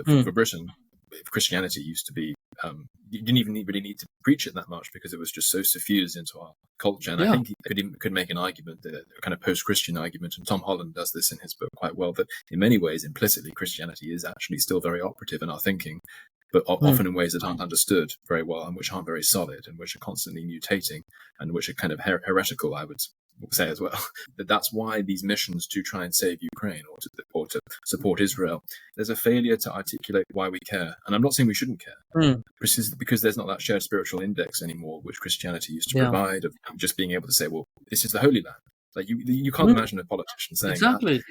for Britain, Christianity used to be, you didn't even really need to preach it that much because it was just so suffused into our culture. And I think you could make an argument, a kind of post-Christian argument, and Tom Holland does this in his book quite well, that in many ways, implicitly, Christianity is actually still very operative in our thinking, but often in ways that aren't understood very well and which aren't very solid and which are constantly mutating and which are kind of heretical, I would say as well. That's why these missions to try and save Ukraine or to support Israel, there's a failure to articulate why we care. And I'm not saying we shouldn't care, because there's not that shared spiritual index anymore, which Christianity used to provide, of just being able to say, well, this is the Holy Land. Like you can't imagine a politician saying that.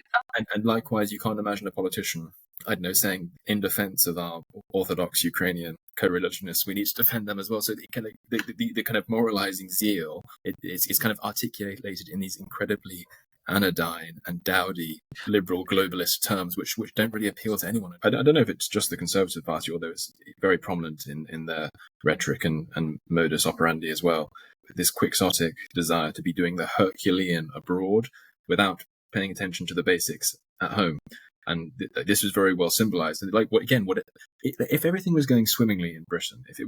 And likewise, you can't imagine a politician, I don't know, saying in defense of our Orthodox Ukrainian co-religionists, we need to defend them as well. So the kind of moralizing zeal is kind of articulated in these incredibly anodyne and dowdy liberal globalist terms, which don't really appeal to anyone. I don't know if it's just the Conservative Party, although it's very prominent in their rhetoric and modus operandi as well. This quixotic desire to be doing the Herculean abroad without paying attention to the basics at home. And this was very well symbolized. Like, if everything was going swimmingly in Britain, if we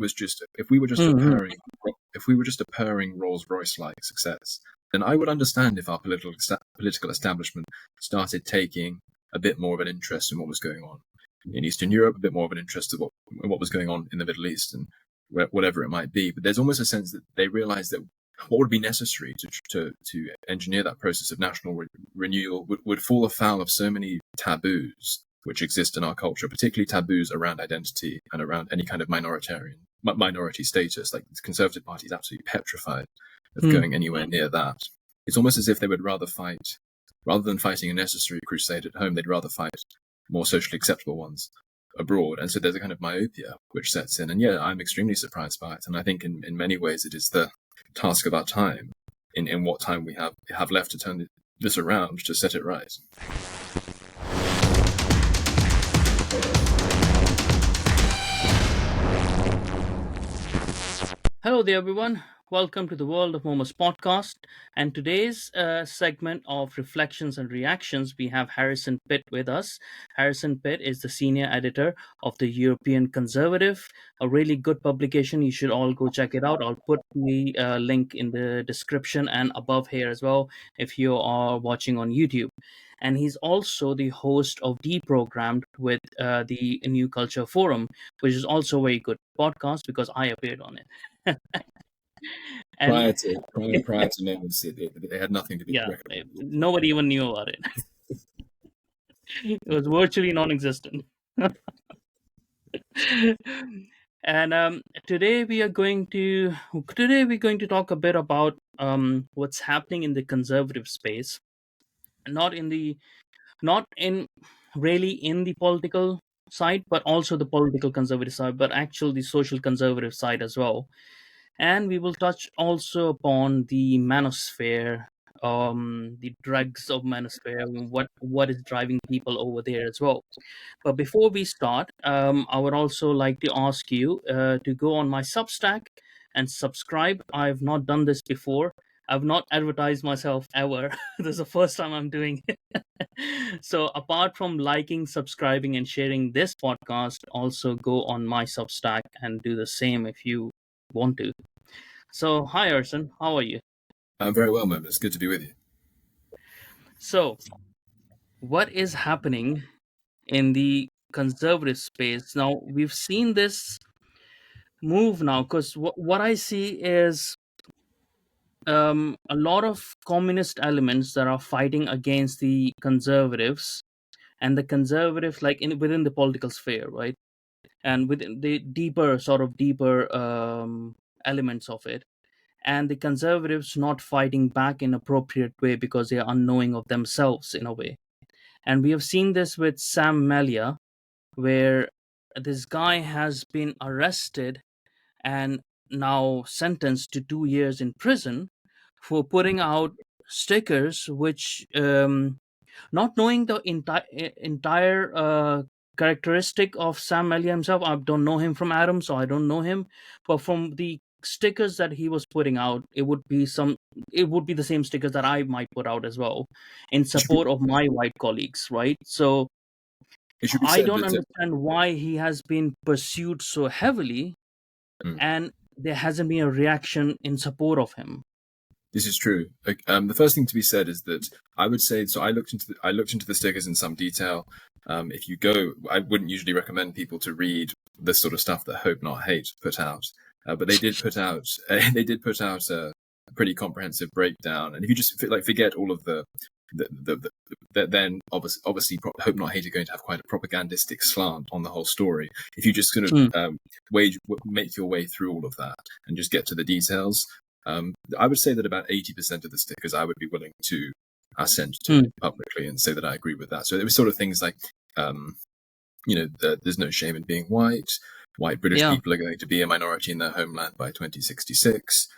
were just a purring Rolls-Royce-like success, then I would understand if our political establishment started taking a bit more of an interest in what was going on in Eastern Europe, a bit more of an interest in what was going on in the Middle East, and whatever it might be. But there's almost a sense that they realized that what would be necessary to engineer that process of national renewal would fall afoul of so many taboos which exist in our culture, particularly taboos around identity and around any kind of minority status. Like the Conservative Party is absolutely petrified of going anywhere near that. It's almost as if they would rather than fighting a necessary crusade at home, they'd rather fight more socially acceptable ones abroad. And so there's a kind of myopia which sets in. And I'm extremely surprised by it. And I think in many ways it is the task of our time, in what time we have left to turn this around, to set it right. Hello there, everyone. Welcome to the World of Momos podcast. And today's segment of Reflections and Reactions, we have Harrison Pitt with us. Harrison Pitt is the senior editor of the European Conservative, a really good publication. You should all go check it out. I'll put the link in the description and above here as well if you are watching on YouTube. And he's also the host of Deprogrammed with the New Culture Forum, which is also a very good podcast because I appeared on it. Prior to Manosphere, they had nothing to do with it. Nobody even knew about it. It was virtually non-existent. And today we're going to talk a bit about what's happening in the conservative space, not in the political side, but also the political conservative side, but actually the social conservative side as well. And we will touch also upon the Manosphere, the drugs of Manosphere, what is driving people over there as well. But before we start, I would also like to ask you to go on my Substack and subscribe. I've not done this before. I've not advertised myself ever. This is the first time I'm doing it. So apart from liking, subscribing, and sharing this podcast, also go on my Substack and do the same if you want to. So, hi, Harrison. How are you? I'm very well, man. It's good to be with you. So, what is happening in the conservative space? Now, we've seen this move now, because what I see is a lot of communist elements that are fighting against the conservatives, and the conservatives, like within the political sphere, right? And within the deeper elements of it, and the conservatives not fighting back in appropriate way because they are unknowing of themselves in a way. And we have seen this with Sam Melia, where this guy has been arrested and now sentenced to 2 years in prison for putting out stickers which, not knowing the entire characteristic of Sam Melia himself. I don't know him from Adam, so I don't know him, but from the stickers that he was putting out, it would be the same stickers that I might put out as well in support of my white colleagues, right? So It should be I said don't that understand why he has been pursued so heavily, mm, and there hasn't been a reaction in support of him. this is true. The first thing to be said is that I would say, so I looked into the stickers in some detail. If you go, I wouldn't usually recommend people to read the sort of stuff that Hope Not Hate put out, but they did put out a pretty comprehensive breakdown. And if you just forget all of then obviously Hope Not Hate are going to have quite a propagandistic slant on the whole story. If you just sort of make your way through all of that and just get to the details, I would say that about 80% of the stickers I would be willing to assent to publicly and say that I agree with that. So it was sort of things like, there's no shame in being white. White British people are going to be a minority in their homeland by 2066.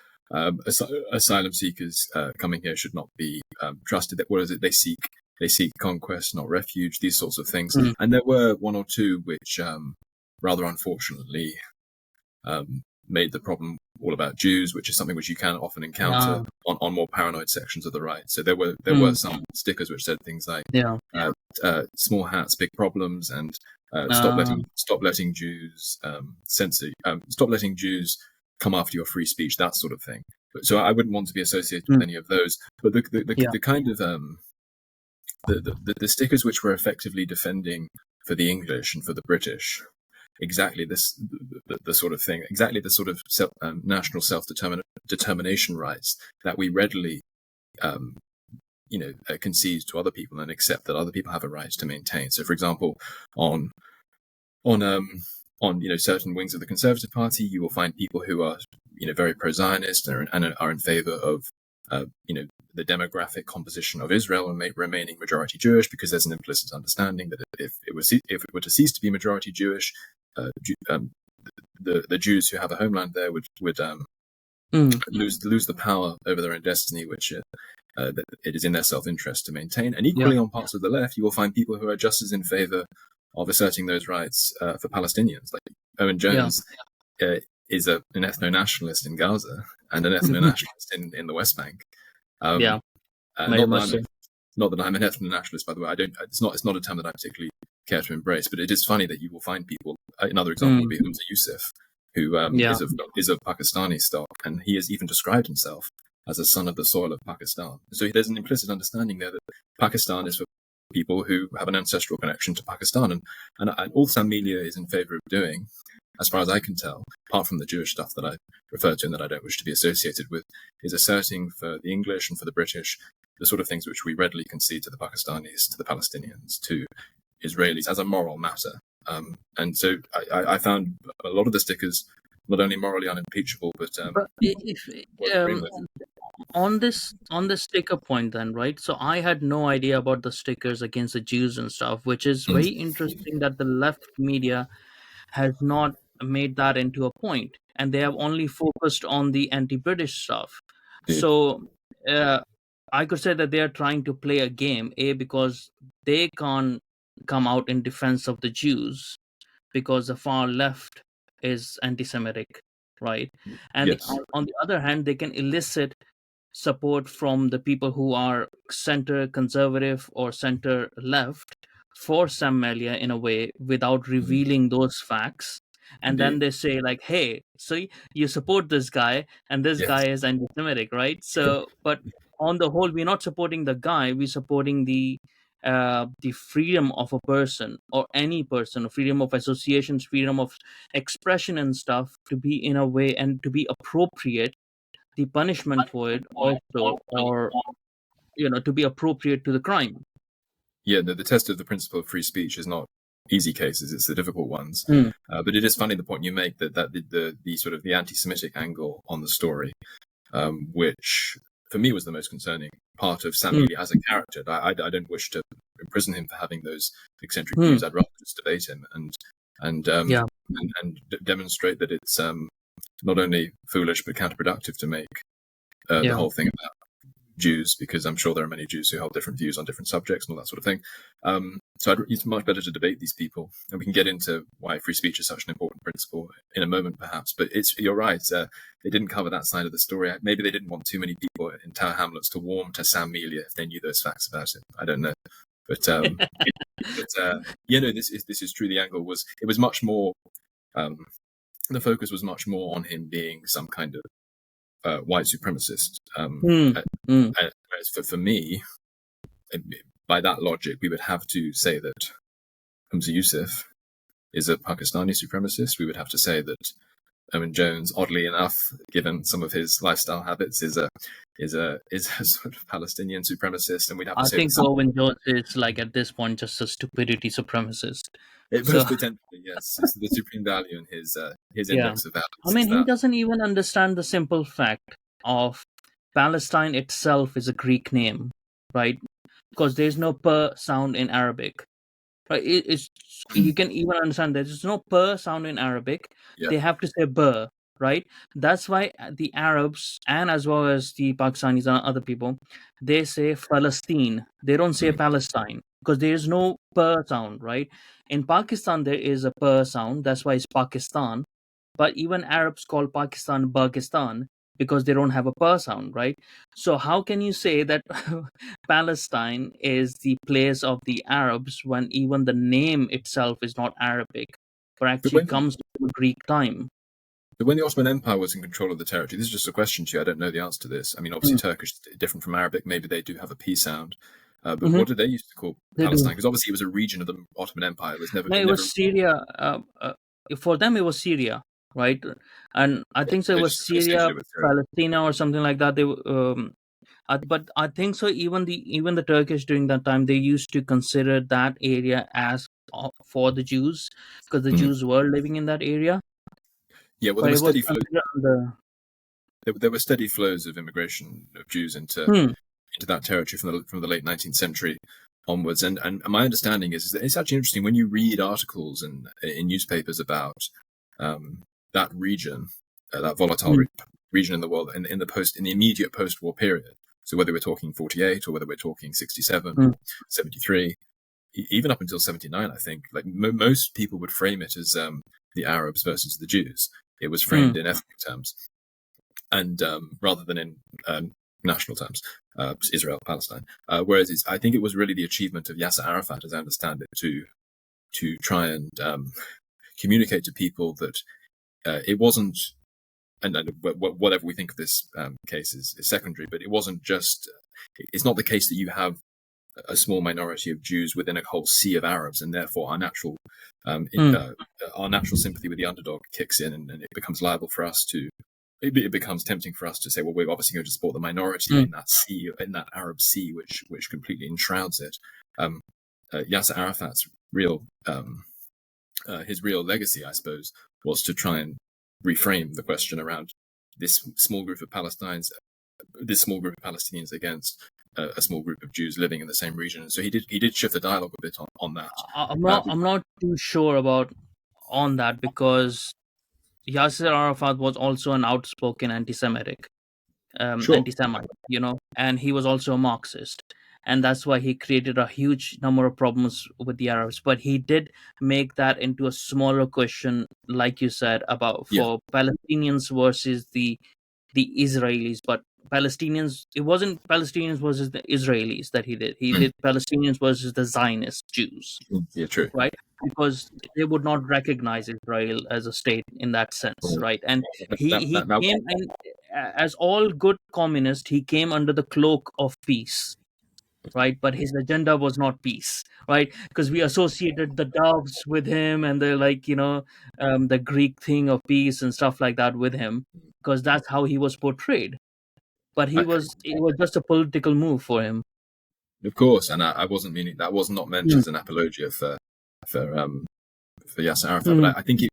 Asylum seekers coming here should not be trusted. What is it? They seek conquest, not refuge. These sorts of things. And there were one or two which, rather unfortunately, made the problem all about Jews, which is something which you can often encounter on more paranoid sections of the right. So there were some stickers which said things like small hats, big problems, and stop letting Jews stop letting Jews come after your free speech, that sort of thing. So I wouldn't want to be associated with any of those. But the kind of the stickers which were effectively defending for the English and for the British, exactly this the sort of thing, exactly the sort of national self-determination rights that we readily concede to other people and accept that other people have a right to maintain. So, for example, on certain wings of the Conservative Party, you will find people who are very pro-Zionist and are in favour of the demographic composition of Israel and remaining majority Jewish, because there's an implicit understanding that if it were to cease to be majority Jewish, the Jews who have a homeland there would lose the power over their own destiny, which that it is in their self-interest to maintain. And equally, on parts of the left, you will find people who are just as in favour of asserting those rights for Palestinians. Like Owen Jones is an ethno-nationalist in Gaza and an ethno-nationalist in the West Bank. Not that I'm an ethno-nationalist, by the way. It's not a term that I particularly care to embrace. But it is funny that you will find people. Another example would be Humza Yousaf, who is of Pakistani stock, and he has even described himself as a son of the soil of Pakistan. So there's an implicit understanding there that Pakistan is for people who have an ancestral connection to Pakistan, and all Sam Melia is in favour of doing, as far as I can tell, apart from the Jewish stuff that I refer to and that I don't wish to be associated with, is asserting for the English and for the British the sort of things which we readily concede to the Pakistanis, to the Palestinians, to Israelis as a moral matter. And so I found a lot of the stickers not only morally unimpeachable, but on this sticker point then, right? So I had no idea about the stickers against the Jews and stuff, which is very interesting that the left media has not made that into a point, and they have only focused on the anti-British stuff. So I could say that they are trying to play a game, because they can't come out in defense of the Jews because the far left is anti-Semitic, right? And on the other hand, they can elicit support from the people who are center conservative or center left for Sam Melia in a way without revealing those facts. And then they say like, hey, so you support this guy and this guy is anti-Semitic, right? So, but on the whole, we're not supporting the guy, we're supporting the freedom of a person or any person, freedom of associations, freedom of expression and stuff, to be in a way and to be appropriate, the punishment for it also, or to be appropriate to the crime. The test of the principle of free speech is not easy cases, it's the difficult ones. But it is funny the point you make that the sort of the anti-Semitic angle on the story, which for me was the most concerning part of Sam Melia as a character. I don't wish to imprison him for having those eccentric views. I'd rather just debate him and demonstrate that it's not only foolish but counterproductive to make the whole thing about Jews, because I'm sure there are many Jews who hold different views on different subjects and all that sort of thing. So it's much better to debate these people, and we can get into why free speech is such an important principle in a moment, perhaps. But you're right; they didn't cover that side of the story. Maybe they didn't want too many people in Tower Hamlets to warm to Sam Melia if they knew those facts about him. I don't know, But this is true. The angle was much more. The focus was much more on him being some kind of white supremacist. Whereas for me, by that logic, we would have to say that Humza Yousaf is a Pakistani supremacist. We would have to say that Owen Jones, oddly enough, given some of his lifestyle habits, is a sort of Palestinian supremacist, and we'd have to I say think Owen Jones is like at this point just a stupidity supremacist. it So most potentially, yes, it's the supreme value in his yeah, index of values. I mean, is he that. doesn't even understand the simple fact of Palestine itself is a Greek name, right? Because there's no per sound in Arabic. Right? It's you can even understand that there's no per sound in Arabic. Yeah. They have to say bur, right? That's why the Arabs and as well as the Pakistanis and other people, they say Palestine. They don't say Palestine because there is no per sound, right? In Pakistan there is a per sound. That's why it's Pakistan. But even Arabs call Pakistan Pakistan because they don't have a per sound, right? So how can you say that Palestine is the place of the Arabs when even the name itself is not Arabic, but actually comes from Greek time? But when the Ottoman Empire was in control of the territory, this is just a question to you. I don't know the answer to this. I mean, obviously Turkish is different from Arabic. Maybe they do have a P sound. But what did they used to call Palestine? Because obviously it was a region of the Ottoman Empire. It was never. No, it was Syria. For them, it was Syria, right? And I think so. It was Syria, Palestine, or something like that. They but I think so. Even the Turkish during that time, they used to consider that area as for the Jews because the Jews were living in that area. Yeah, well, there were steady flows of immigration of Jews into that territory from the late 19th century onwards, and my understanding is that it's actually interesting when you read articles in newspapers about that region, that volatile region in the world in the immediate post-war period. So whether we're talking 48 or whether we're talking 67, 73, even up until 79, I think like most people would frame it as the Arabs versus the Jews. It was framed in ethnic terms, and rather than in national terms, Israel, Palestine. Whereas I think it was really the achievement of Yasser Arafat, as I understand it, to try and communicate to people that it wasn't, and whatever we think of this case is secondary, but it wasn't just, it's not the case that you have a small minority of Jews within a whole sea of Arabs, and therefore our natural sympathy with the underdog kicks in, and it becomes liable for us to. It becomes tempting for us to say, well, we're obviously going to support the minority in that sea, in that Arab sea, which completely enshrouds it. Yasser Arafat's his real legacy, I suppose, was to try and reframe the question around this small group of Palestinians against a small group of Jews living in the same region. So he did shift the dialogue a bit on that. I'm not too sure about on that because Yasser Arafat was also an outspoken anti-Semitic, anti-Semite, and he was also a Marxist, and that's why he created a huge number of problems with the Arabs. But he did make that into a smaller question, like you said, about for Palestinians versus the Israelis. But Palestinians, it wasn't Palestinians versus the Israelis that he did. He did Palestinians versus the Zionist Jews. Yeah, true. Right, because they would not recognize Israel as a state in that sense, right? And he came, and as all good communists, he came under the cloak of peace, right? But his agenda was not peace, right? Because we associated the doves with him and the the Greek thing of peace and stuff like that with him, because that's how he was portrayed. But it was just a political move for him. Of course, and I wasn't meaning that was not meant as an apologia for Yasser Arafat, but I think it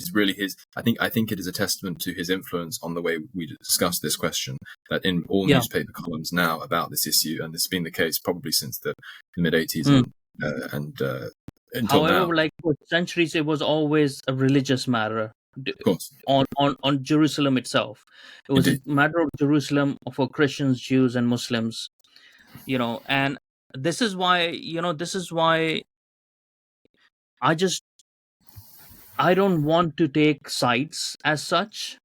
is really his. I think it is a testament to his influence on the way we discuss this question. That in all newspaper columns now about this issue, and this has been the case probably since the mid '80s and until however, now. like for centuries, it was always a religious matter. Of course. On Jerusalem itself, it was a matter of Jerusalem for Christians, Jews, and Muslims. And this is why I don't want to take sides as such,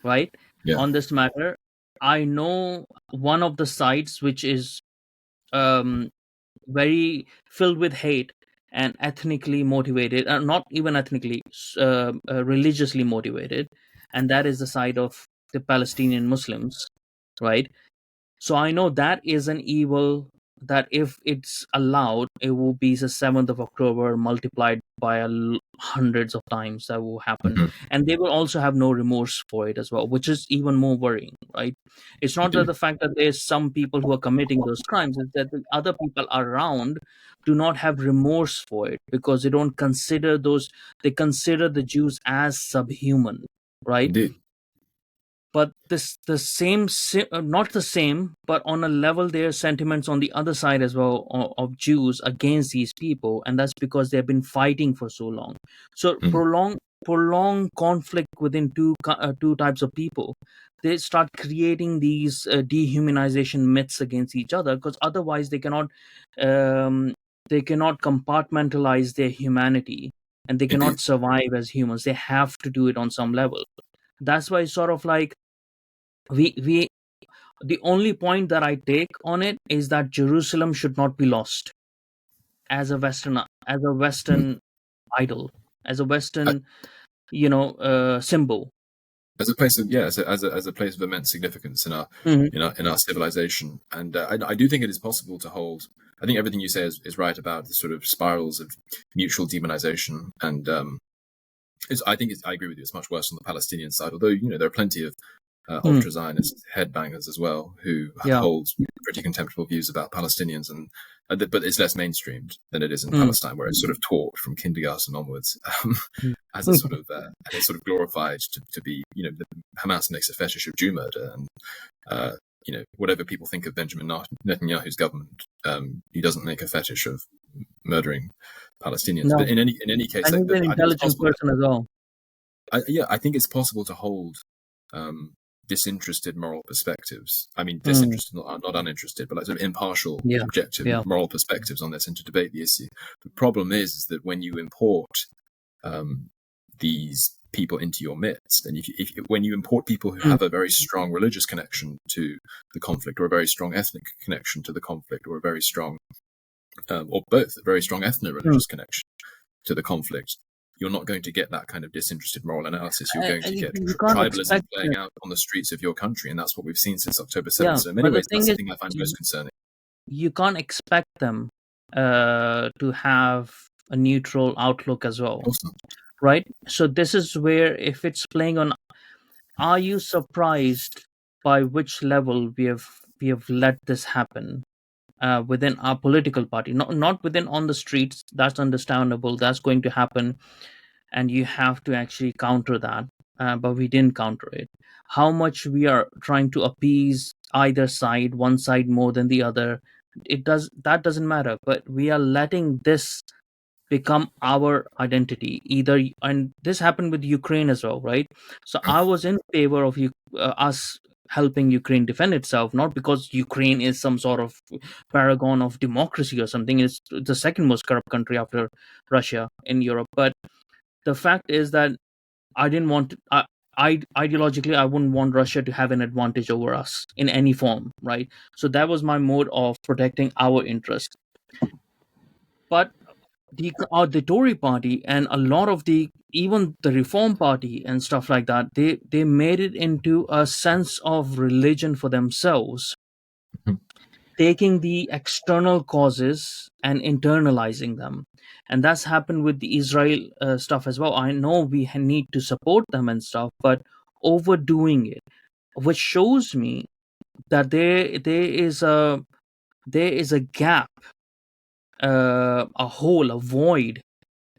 right? On this matter. I know one of the sides which is very filled with hate and ethnically motivated, not even ethnically, religiously motivated, and that is the side of the Palestinian Muslims, right? So I know that is an evil that if it's allowed, it will be the 7th of October multiplied by hundreds of times that will happen. Mhm. And they will also have no remorse for it as well, which is even more worrying, right? It's not that Indeed. the fact that there's some people who are committing those crimes, it's that the other people around do not have remorse for it because they consider the Jews as subhuman, right? Indeed. But not the same, but on a level, there are sentiments on the other side as well of Jews against these people, and that's because they've been fighting for so long. So Mhm. prolonged conflict within two types of people, they start creating these dehumanization myths against each other, because otherwise um, they cannot compartmentalize their humanity, and they Indeed. cannot survive as humans. They have to do it on some level. That's why it's sort of like we the only point that I take on it is that Jerusalem should not be lost as a Mhm. Western idol, as a Western symbol. As a place of as a place of immense significance in our Mhm. in our civilization, and I do think it is possible to hold. I think everything you say is right about the sort of spirals of mutual demonization, and I agree with you. It's much worse on the Palestinian side, although there are plenty of Mm. ultra-Zionist headbangers as well who Yeah. hold pretty contemptible views about Palestinians, and but it's less mainstreamed than it is in Mm. Palestine, where it's sort of taught from kindergarten onwards Mm. as a sort of and it's sort of glorified to be Hamas makes a fetish of Jew murder, and whatever people think of Benjamin Netanyahu's government, he doesn't make a fetish of murdering Palestinians. But No, in any case, and he's an I think it's intelligent possible. person as well. I think it's possible to hold um, disinterested moral perspectives. I mean, Mm. disinterested, not uninterested, but like sort of impartial, Yeah. objective Yeah. moral perspectives on this and to debate the issue. The problem is that when you import these people into your midst, and when you import people who Mm. have a very strong religious connection to the conflict, or a very strong ethnic connection to the conflict, or a very strong, or both, a very strong Mm. ethno-religious connection to the conflict, you're not going to get that kind of disinterested moral analysis. You're going to You, get you can't tribalism expect playing out on the streets of your country, and that's what we've seen since October 7th. yeah, So in many but the ways, thing that's the is, thing I find most concerning. you can't expect them to have a neutral outlook as Of well, course not. right? So this is where, if it's playing on, are you surprised by which level we have let this happen within our political party? Not within on the streets. That's understandable. That's going to happen, and you have to actually counter that. But we didn't counter it. How much we are trying to appease either side, one side more than the other, that doesn't matter. But we are letting this become our identity either, and this happened with Ukraine as well, right? So I was in favor of us helping Ukraine defend itself, not because Ukraine is some sort of paragon of democracy or something. It's the second most corrupt country after Russia in Europe. But the fact is that I didn't want ideologically, I wouldn't want Russia to have an advantage over us in any form, right? So that was my mode of protecting our interest. But the Tory party and a lot of even the Reform Party and stuff like that, they made it into a sense of religion for themselves, taking the external causes and internalizing them. And that's happened with the Israel stuff as well. I know we need to support them and stuff, but overdoing it, which shows me that there is a gap, a hole, a void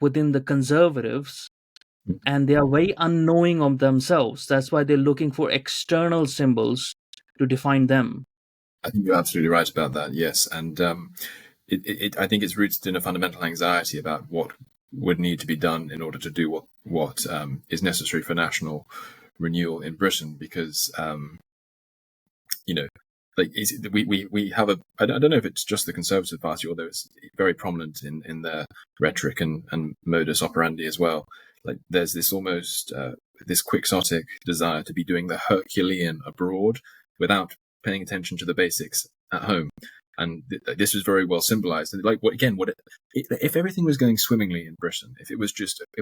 within the conservatives, and they are very unknowing of themselves. That's why they're looking for external symbols to define them. I think you're absolutely right about that. Yes, and I think it's rooted in a fundamental anxiety about what would need to be done in order to do what is necessary for national renewal in Britain, because like we have I don't know if it's just the Conservative Party, although it's very prominent in their rhetoric and modus operandi as well. Like there's this almost this quixotic desire to be doing the Herculean abroad without paying attention to the basics at home. And this was very well symbolized. Like, if everything was going swimmingly in Britain, if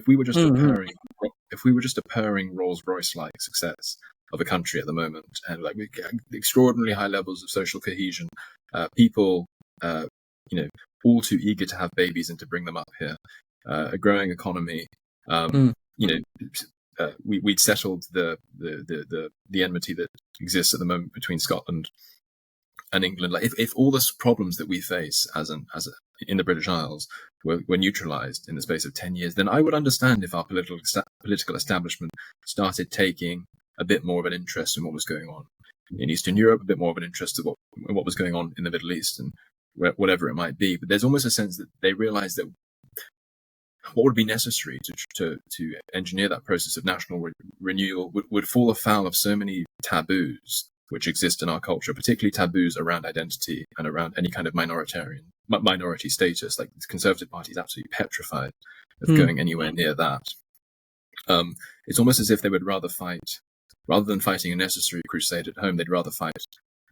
we were just a purring Rolls-Royce like success of a country at the moment, and like extraordinarily high levels of social cohesion, people, all too eager to have babies and to bring them up here, a growing economy, we'd settled the enmity that exists at the moment between Scotland and England. Like, if all the problems that we face in the British Isles were neutralized in the space of 10 years, then I would understand if our political establishment started taking a bit more of an interest in what was going on in Eastern Europe, a bit more of an interest in what was going on in the Middle East, and whatever it might be. But there's almost a sense that they realized that what would be necessary to engineer that process of national renewal would fall afoul of so many taboos which exist in our culture, particularly taboos around identity and around any kind of minority status. Like, the Conservative Party is absolutely petrified of going anywhere near that. It's almost as if they would rather than fighting a necessary crusade at home, they'd rather fight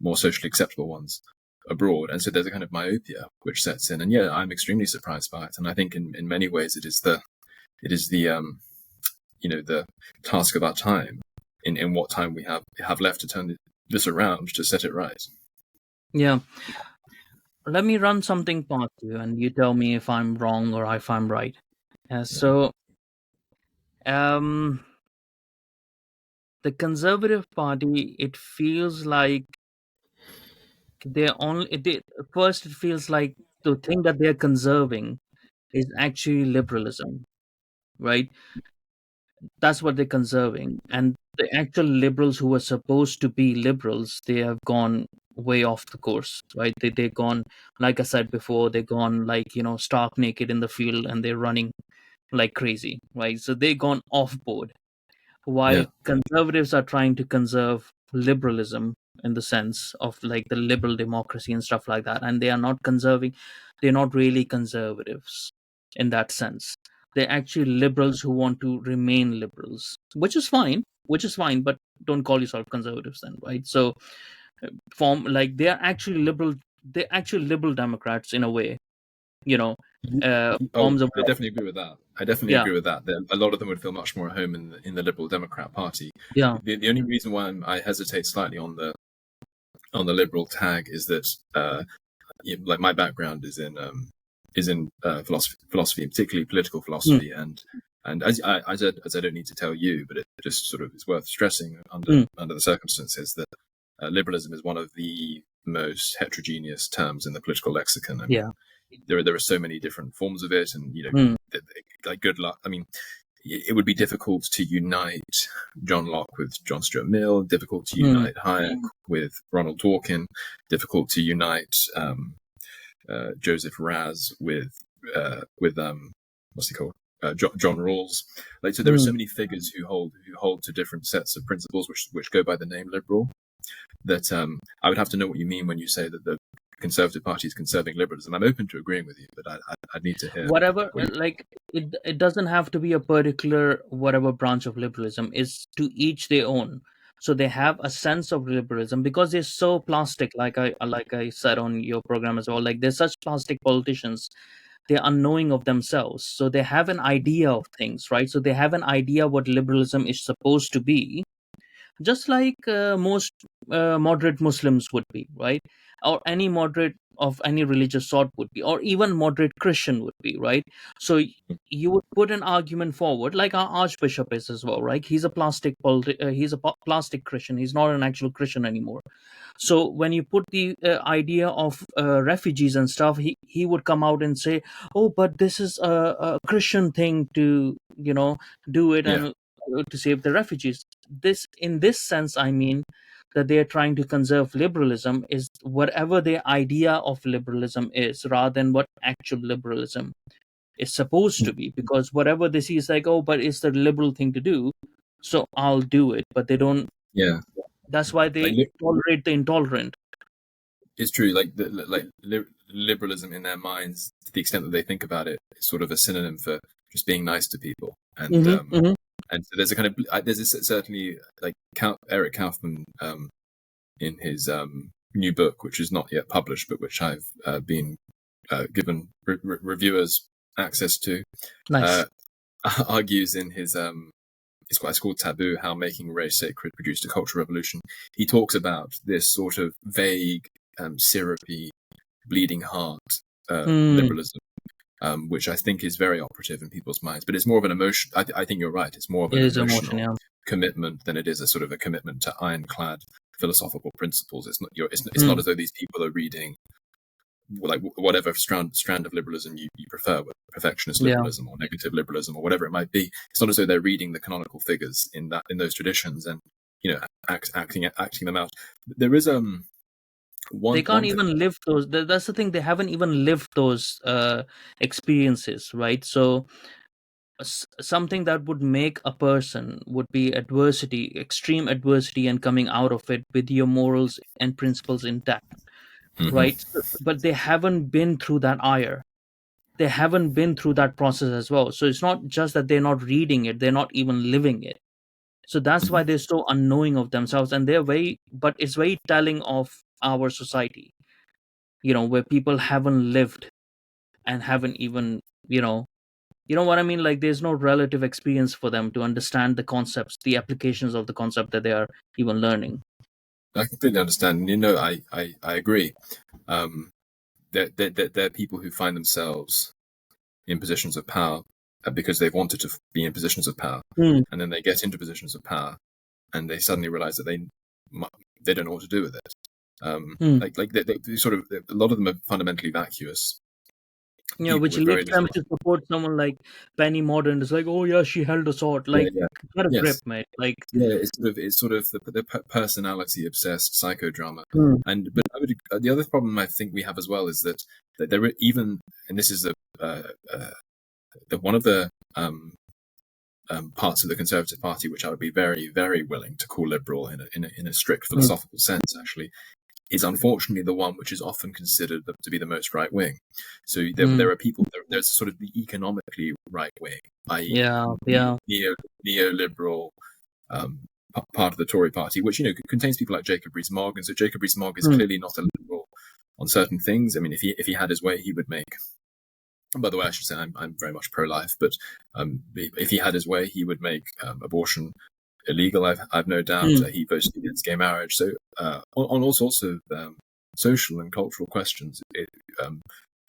more socially acceptable ones abroad. And so there's a kind of myopia which sets in. And yeah, I'm extremely surprised by it. And I think in many ways it is the task of our time, in what time we have left to turn this around, to set it right. Yeah. Let me run something past you, and you tell me if I'm wrong or if I'm right. So, the Conservative Party, it feels like first it feels like the thing that they're conserving is actually liberalism, right? That's what they're conserving. And the actual liberals who were supposed to be liberals, they have gone way off the course, right? They've gone, like I said before, they've gone like, stark naked in the field, and they're running like crazy, right? So they've gone off board, while conservatives are trying to conserve liberalism in the sense of like the liberal democracy and stuff like that. And they're not really conservatives in that sense. They're actually liberals who want to remain liberals, which is fine, but don't call yourself conservatives then, right? So they're actually liberal Democrats in a way, I definitely agree with that. Agree with that. A lot of them would feel much more at home in the Liberal Democrat Party. Yeah. The only reason why I hesitate slightly on the Liberal tag is that like, my background is in philosophy, particularly political philosophy, and as I don't need to tell you, but it just sort of is worth stressing under the circumstances that liberalism is one of the most heterogeneous terms in the political lexicon. I mean, there are so many different forms of it, and like, good luck. I mean, it would be difficult to unite John Locke with John Stuart Mill, difficult to unite Hayek with Ronald Dworkin, difficult to unite Joseph Raz with what's he called? John Rawls. Like, so there are so many figures who hold to different sets of principles which go by the name liberal, that I would have to know what you mean when you say that the Conservative Party is conserving liberalism. I'm open to agreeing with you, but I'd need to hear whatever. Like, it doesn't have to be a particular whatever branch of liberalism. Is to each their own. So they have a sense of liberalism because they're so plastic. Like I said on your program as well. Like, they're such plastic politicians. They're unknowing of themselves. So they have an idea of things, right? So they have an idea what liberalism is supposed to be, just like most moderate Muslims would be, right? Or any moderate of any religious sort would be, or even moderate Christian would be, right? So you would put an argument forward, like our Archbishop is as well, right? He's a plastic Christian. He's not an actual Christian anymore. So when you put the idea of refugees and stuff, he would come out and say, "Oh, but this is a Christian thing to do it and to save the refugees." In this sense, I mean that they are trying to conserve liberalism is whatever their idea of liberalism is, rather than what actual liberalism is supposed to be. Because whatever they see is like, oh, but it's the liberal thing to do, so I'll do it. But they don't. Yeah. That's why they tolerate the intolerant. It's true. Like, liberalism in their minds, to the extent that they think about it, is sort of a synonym for just being nice to people. And and so there's a kind of certainly, like, Eric Kaufman in his new book, which is not yet published, but which I've been given reviewers access to, Nice. argues in his it's called Taboo: How Making Race Sacred Produced a Cultural Revolution. He talks about this sort of vague, syrupy, bleeding heart liberalism, which I think is very operative in people's minds. But it's more of an emotion. I think you're right. It's more of an emotional commitment than it is a sort of a commitment to ironclad philosophical principles. It's not as though these people are reading like whatever strand of liberalism you prefer, perfectionist liberalism or negative liberalism or whatever it might be. It's not as though they're reading the canonical figures in those traditions and acting them out. There is they can't even live those. That's the thing. They haven't even lived those experiences, right? So something that would make a person would be adversity, extreme adversity, and coming out of it with your morals and principles intact. Right, but they haven't been through that ire. They haven't been through that process as well. So it's not just that they're not reading it; they're not even living it. So that's why they're so unknowing of themselves, and but it's very telling of our society. Where people haven't lived and haven't even, what I mean. Like, there's no relative experience for them to understand the concepts, the applications of the concept that they are even learning. I completely understand. I agree. There are people who find themselves in positions of power because they've wanted to be in positions of power, and then they get into positions of power, and they suddenly realize that they don't know what to do with it. Like they sort of, a lot of them are fundamentally vacuous. Which leads them to support someone like Penny Mordaunt. It's like, oh yeah, she held a sword. Like, get a grip, mate. Like, it's sort of the personality obsessed psychodrama. But the other problem I think we have as well is that there are even, and this is one of the parts of the Conservative Party which I would be very, very willing to call liberal in a strict philosophical sense, actually, is unfortunately the one which is often considered to be the most right wing. So there are people, there's sort of the economically right wing, i.e. neoliberal part of the Tory party, which contains people like Jacob Rees-Mogg, and so Jacob Rees-Mogg is clearly not a liberal on certain things. I mean, if he had his way, he would make. By the way, I should say I'm very much pro-life, but if he had his way, he would make abortion illegal. I've no doubt. He voted against gay marriage. So on all sorts of social and cultural questions,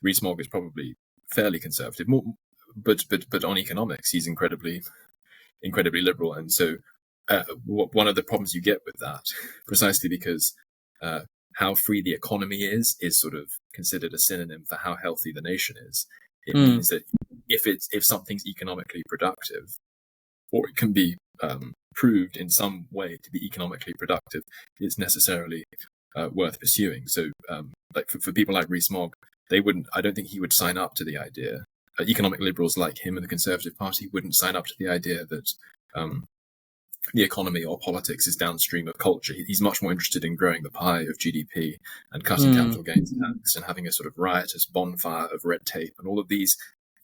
Rees-Mogg is probably fairly conservative. But on economics, he's incredibly liberal. And so one of the problems you get with that, precisely because how free the economy is sort of considered a synonym for how healthy the nation is. It means that if something's economically productive, or it can be proved in some way to be economically productive, it's necessarily worth pursuing. So, like for people like Rees-Mogg, I don't think he would sign up to the idea. Economic liberals like him and the Conservative Party wouldn't sign up to the idea that the economy or politics is downstream of culture. He's much more interested in growing the pie of GDP and cutting capital gains tax and having a sort of riotous bonfire of red tape and all of these.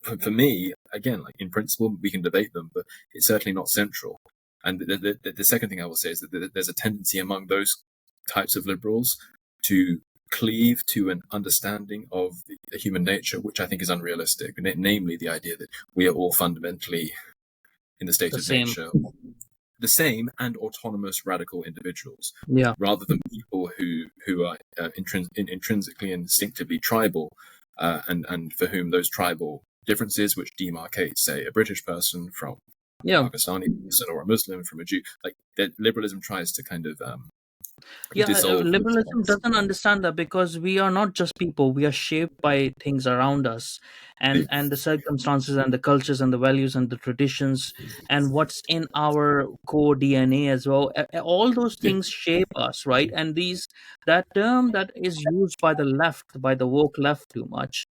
For me, again, like in principle, we can debate them, but it's certainly not central. And the second thing I will say is that there's a tendency among those types of liberals to cleave to an understanding of the human nature, which I think is unrealistic, namely the idea that we are all fundamentally, in the state of nature, the same and autonomous radical individuals, rather than people who are intrinsically and instinctively tribal, and for whom those tribal differences which demarcate, say, a British person from a Pakistani person or a Muslim from a Jew, like that liberalism tries to kind of liberalism doesn't understand that, because we are not just people. We are shaped by things around us, and the circumstances and the cultures and the values and the traditions and what's in our core DNA as well. All those things shape us, right? And that term that is used by the left, by the woke left too much,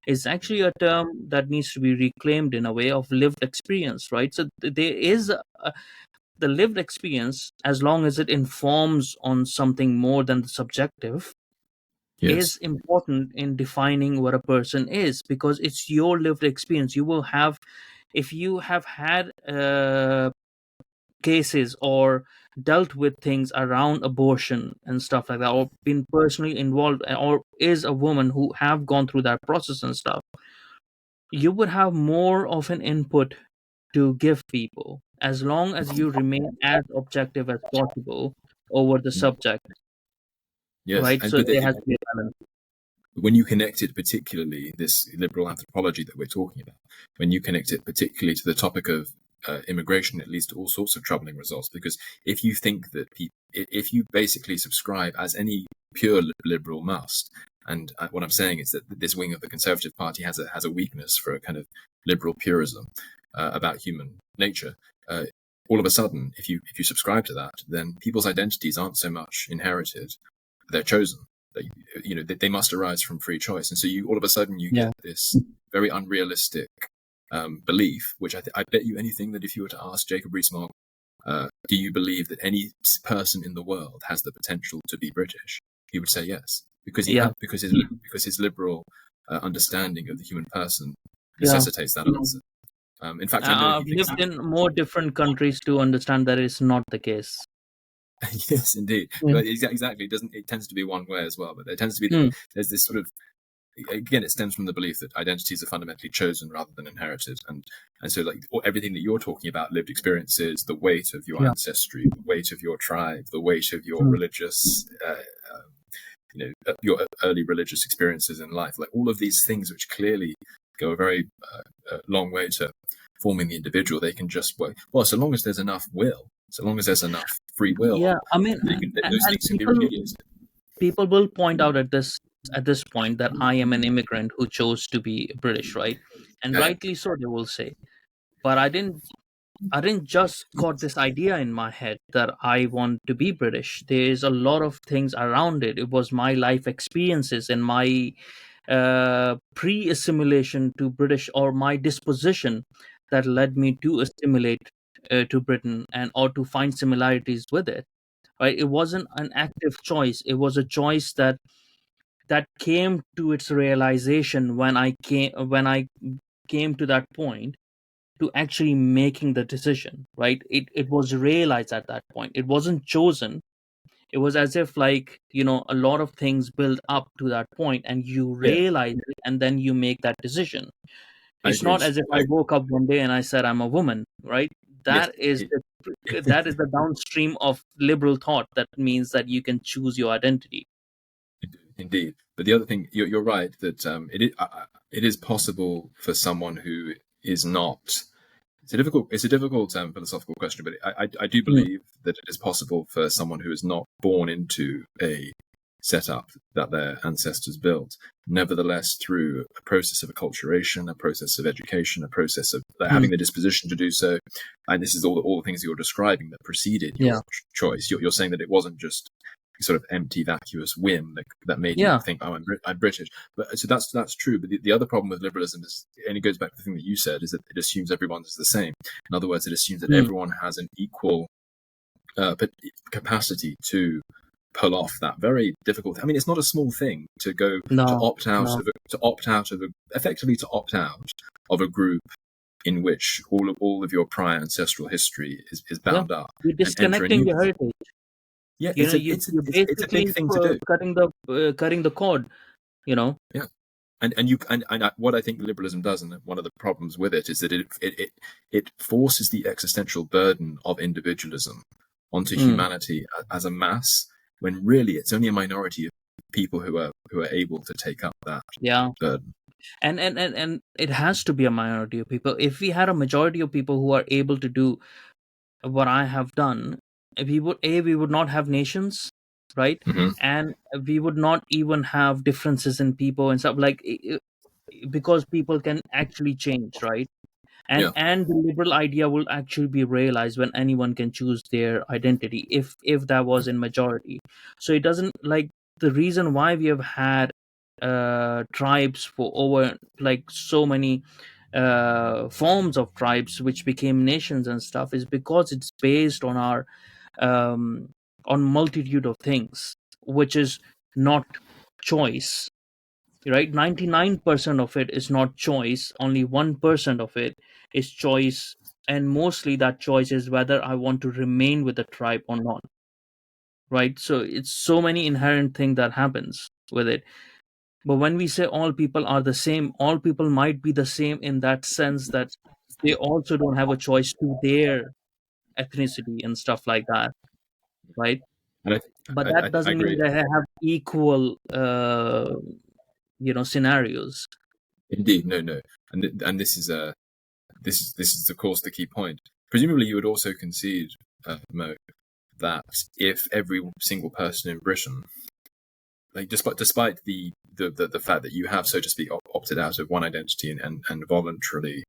is actually a term that needs to be reclaimed in a way of lived experience, right? So there is the lived experience, as long as it informs on something more than the subjective, is important in defining what a person is, because it's your lived experience. You will have, if you have had cases or dealt with things around abortion and stuff like that, or been personally involved, or is a woman who have gone through that process and stuff, you would have more of an input to give people, as long as you remain as objective as possible over the subject, Yes, right? So there has to be a balance. when you connect it, particularly this liberal anthropology that we're talking about, when you connect it particularly to the topic of immigration, it leads to all sorts of troubling results. Because if you think that if you basically subscribe, as any pure liberal must, and what I'm saying is that this wing of the Conservative Party has a weakness for a kind of liberal purism about human nature. All of a sudden, if you subscribe to that, then people's identities aren't so much inherited; they're chosen. They must arise from free choice, and so all of a sudden you get this very unrealistic belief, which I bet you anything that if you were to ask Jacob Rees-Mogg, do you believe that any person in the world has the potential to be British, he would say yes, because his liberal understanding of the human person necessitates that answer. In fact, I know I've lived in more different countries to understand that it's not the case. Yes, indeed. But exactly, it tends to be one way as well. But there tends to be there's this sort of, again, it stems from the belief that identities are fundamentally chosen rather than inherited, and so like everything that you're talking about, lived experiences, the weight of your ancestry, the weight of your tribe, the weight of your religious, your early religious experiences in life, like all of these things which clearly go a very long way to forming the individual. They can just work well so long as there's enough will. So long as there's enough free will, I mean, those things can be repudiated. People will point out at this point that I am an immigrant who chose to be British, right? And rightly so, they will say. But I didn't just got this idea in my head that I want to be British. There's a lot of things around it. It was my life experiences and my pre-assimilation to British, or my disposition, that led me to assimilate to Britain, and or to find similarities with it. Right? It wasn't an active choice. It was a choice that came to its realization when I came to that point to actually making the decision. Right? It was realized at that point. It wasn't chosen. It was as if, like, a lot of things build up to that point and you realize it, and then you make that decision. It's not as if I woke up one day and I said I'm a woman, right? That is the downstream of liberal thought. That means that you can choose your identity. Indeed. But the other thing, you're right that it is possible for someone who is not. It's a difficult philosophical question, but I do believe that it is possible for someone who is not born into a setup that their ancestors built, nevertheless, through a process of acculturation, a process of education, a process of having the disposition to do so, and this is all the things you're describing that preceded your choice. You're saying that it wasn't just sort of empty, vacuous whim that made you think, oh, I'm British. But so that's true. But the other problem with liberalism is, and it goes back to the thing that you said, is that it assumes everyone is the same. In other words, it assumes that everyone has an equal capacity to pull off that very difficult. I mean, it's not a small thing to go to opt out of a group in which all of your prior ancestral history is bound up. You're disconnecting your heritage. Yeah, it's a big thing to do. Cutting the cord, Yeah, and what I think liberalism does, and one of the problems with it, is that it forces the existential burden of individualism onto humanity as a mass, when really it's only a minority of people who are able to take up that burden. And it has to be a minority of people. If we had a majority of people who are able to do what I have done, we would not have nations, right? And we would not even have differences in people and stuff, like, because people can actually change, right? And the liberal idea will actually be realized when anyone can choose their identity, if that was in majority. So it doesn't, like, the reason why we have had tribes for over, like, so many forms of tribes which became nations and stuff, is because it's based on our on multitude of things, which is not choice, right? 99% of it is not choice. Only 1% of it is choice and mostly that choice is whether I want to remain with the tribe or not, right? So it's so many inherent thing that happens with it. But when we say all people are the same, all people might be the same in that sense that they also don't have a choice to their ethnicity and stuff like that, right? And But that I doesn't mean agree. they have equal scenarios. Indeed, no, and this is of course the key point. Presumably, you would also concede, Mo, that if every single person in Britain, like despite the fact that you have, so to speak, opted out of one identity and voluntarily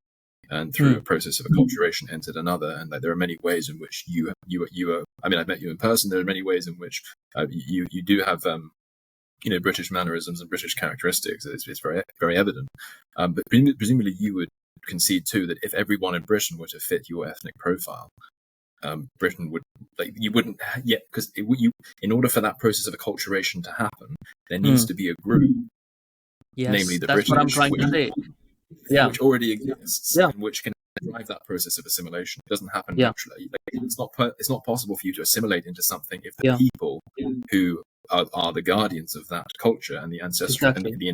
and through a process of acculturation entered another, and that there are many ways in which you are. I mean, I've met you in person. There are many ways in which you do have British mannerisms and British characteristics. It's very very evident. But presumably you would concede too that if everyone in Britain were to fit your ethnic profile, Britain would, like, you wouldn't yet, because in order for that process of acculturation to happen, there needs to be a group, namely Yes, the that's British, what I'm trying to say. Yeah, which already exists yeah, and which can drive that process of assimilation. It doesn't happen yeah, naturally. Like, it's not possible for you to assimilate into something if the yeah, people who are the guardians of that culture and the ancestral and exactly.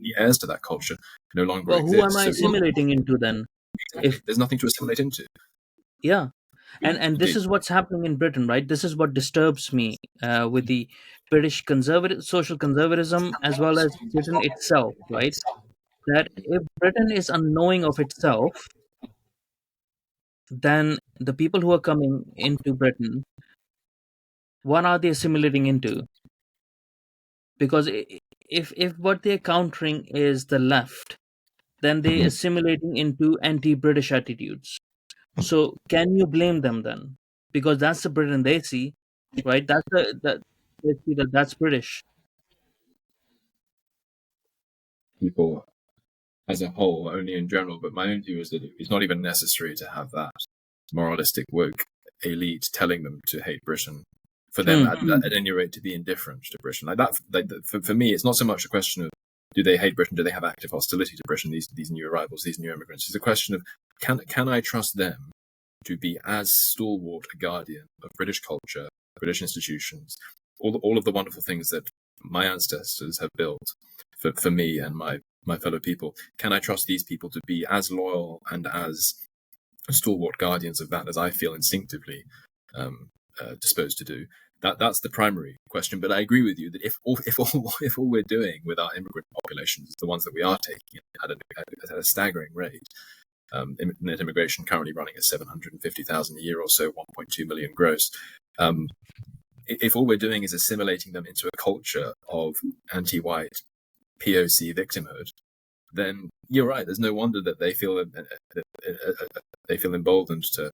the heirs to that culture no longer Well, who am exist. I So assimilating into then? exactly, If there's nothing to assimilate into. Yeah, and this Indeed, is what's happening in Britain, right? This is what disturbs me with the British conservative social conservatism as well as Britain itself, right? That if Britain is unknowing of itself, then the people who are coming into Britain, what are they assimilating into? Because if what they're countering is the left, then they're assimilating into anti-British attitudes. So can you blame them then? Because that's the Britain they see, right? That they see that's British. people as a whole, only in general, but my own view is that it's not even necessary to have that moralistic woke elite telling them to hate Britain, for them at any rate to be indifferent to Britain. Like that, for me, it's not so much a question of do they hate Britain, do they have active hostility to Britain, these new arrivals, these new immigrants. It's a question of can I trust them to be as stalwart a guardian of British culture, British institutions, all of the wonderful things that my ancestors have built for me and my fellow people. Can I trust these people to be as loyal and as stalwart guardians of that as I feel instinctively disposed to do? That's the primary question. But I agree with you that if all we're doing with our immigrant populations, the ones that we are taking at a staggering rate, net immigration currently running at 750,000 a year or so, 1.2 million gross. If all we're doing is assimilating them into a culture of anti-white POC victimhood, then you're right. There's no wonder that they feel emboldened to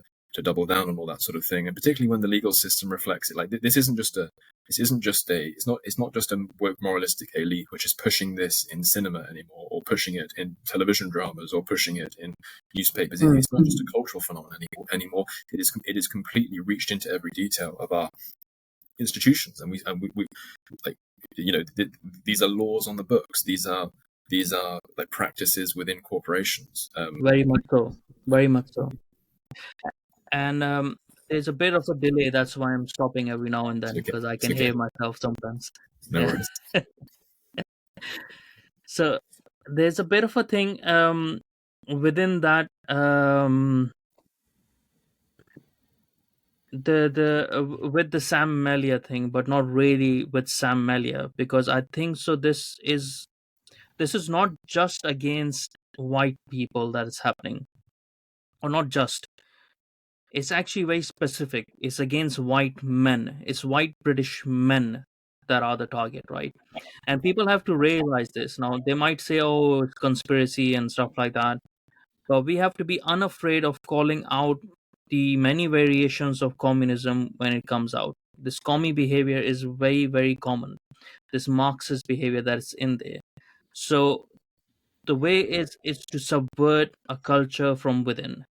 double down on all that sort of thing, and particularly when the legal system reflects it. Like it's not just a woke moralistic elite which is pushing this in cinema anymore, or pushing it in television dramas, or pushing it in newspapers. It's not just a cultural phenomenon anymore. It is completely reached into every detail of our institutions, and we like these are laws on the books. These are like practices within corporations. Very much so. Very much so. And there's a bit of a delay. That's why I'm stopping every now and then because I It's can okay. hear myself sometimes. No worries. So there's a bit of a thing within that with the Sam Melia thing, but not really with Sam Melia, because I think so. This is not just against white people that is happening, or not just. It's actually very specific. It's against white men. It's white British men that are the target, right? And people have to realize this. Now, they might say, oh, it's conspiracy and stuff like that. But we have to be unafraid of calling out the many variations of communism when it comes out. This commie behavior is very, very common. This Marxist behavior that's in there. So the way is to subvert a culture from within,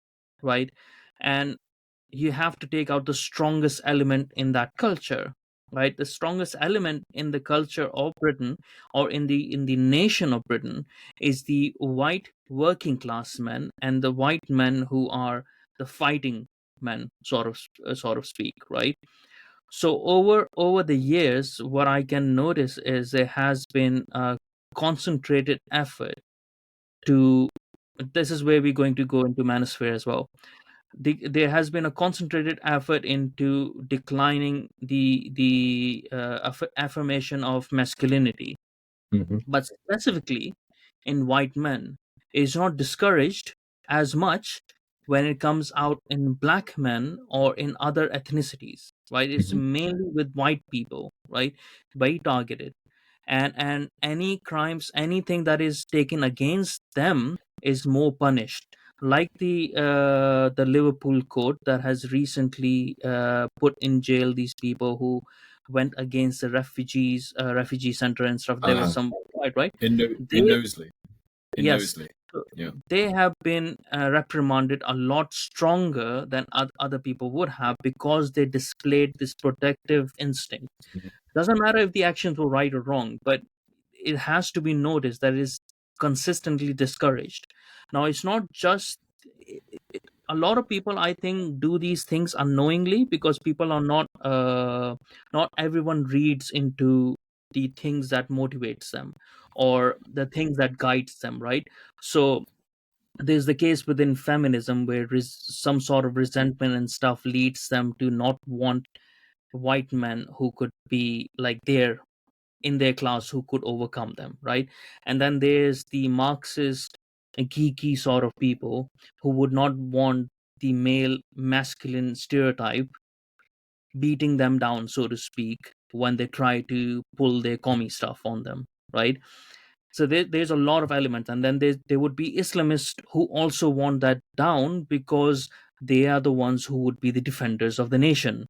right? And you have to take out the strongest element in that culture, right? The strongest element in the culture of Britain, or in the nation of Britain, is the white working class men and the white men who are the the fighting men, sort of speak, right? So over the years, what I can notice is there has been a concentrated effort to. This is where we're going to go into Manosphere as well. There has been a concentrated effort into declining the affirmation of masculinity, Hmm. but specifically in white men, is not discouraged as much when it comes out in black men or in other ethnicities, right? It's Hmm. mainly with white people, right? Very targeted. And any crimes, anything that is taken against them is more punished. Like the Liverpool court that has recently put in jail these people who went against the refugee center and stuff. There was Uh, some right. in They Knowsley, in Yes, Knowsley, so yeah. they have been reprimanded a lot stronger than other people would have, because they displayed this protective instinct. Mhm. Doesn't matter if the actions were right or wrong, but it has to be noticed that it is consistently discouraged. Now, it's not just a lot of people, I think, do these things unknowingly, because people are not everyone reads into the things that motivates them or the things that guides them, right? So there's the case within feminism where some sort of resentment and stuff leads them to not want white men who could be like their in their class, who could overcome them, right? And then there's the Marxist geeky sort of people who would not want the male masculine stereotype beating them down, so to speak, when they try to pull their commie stuff on them, right? So there's a lot of elements. And then there would be Islamists who also want that down, because they are the ones who would be the defenders of the nation,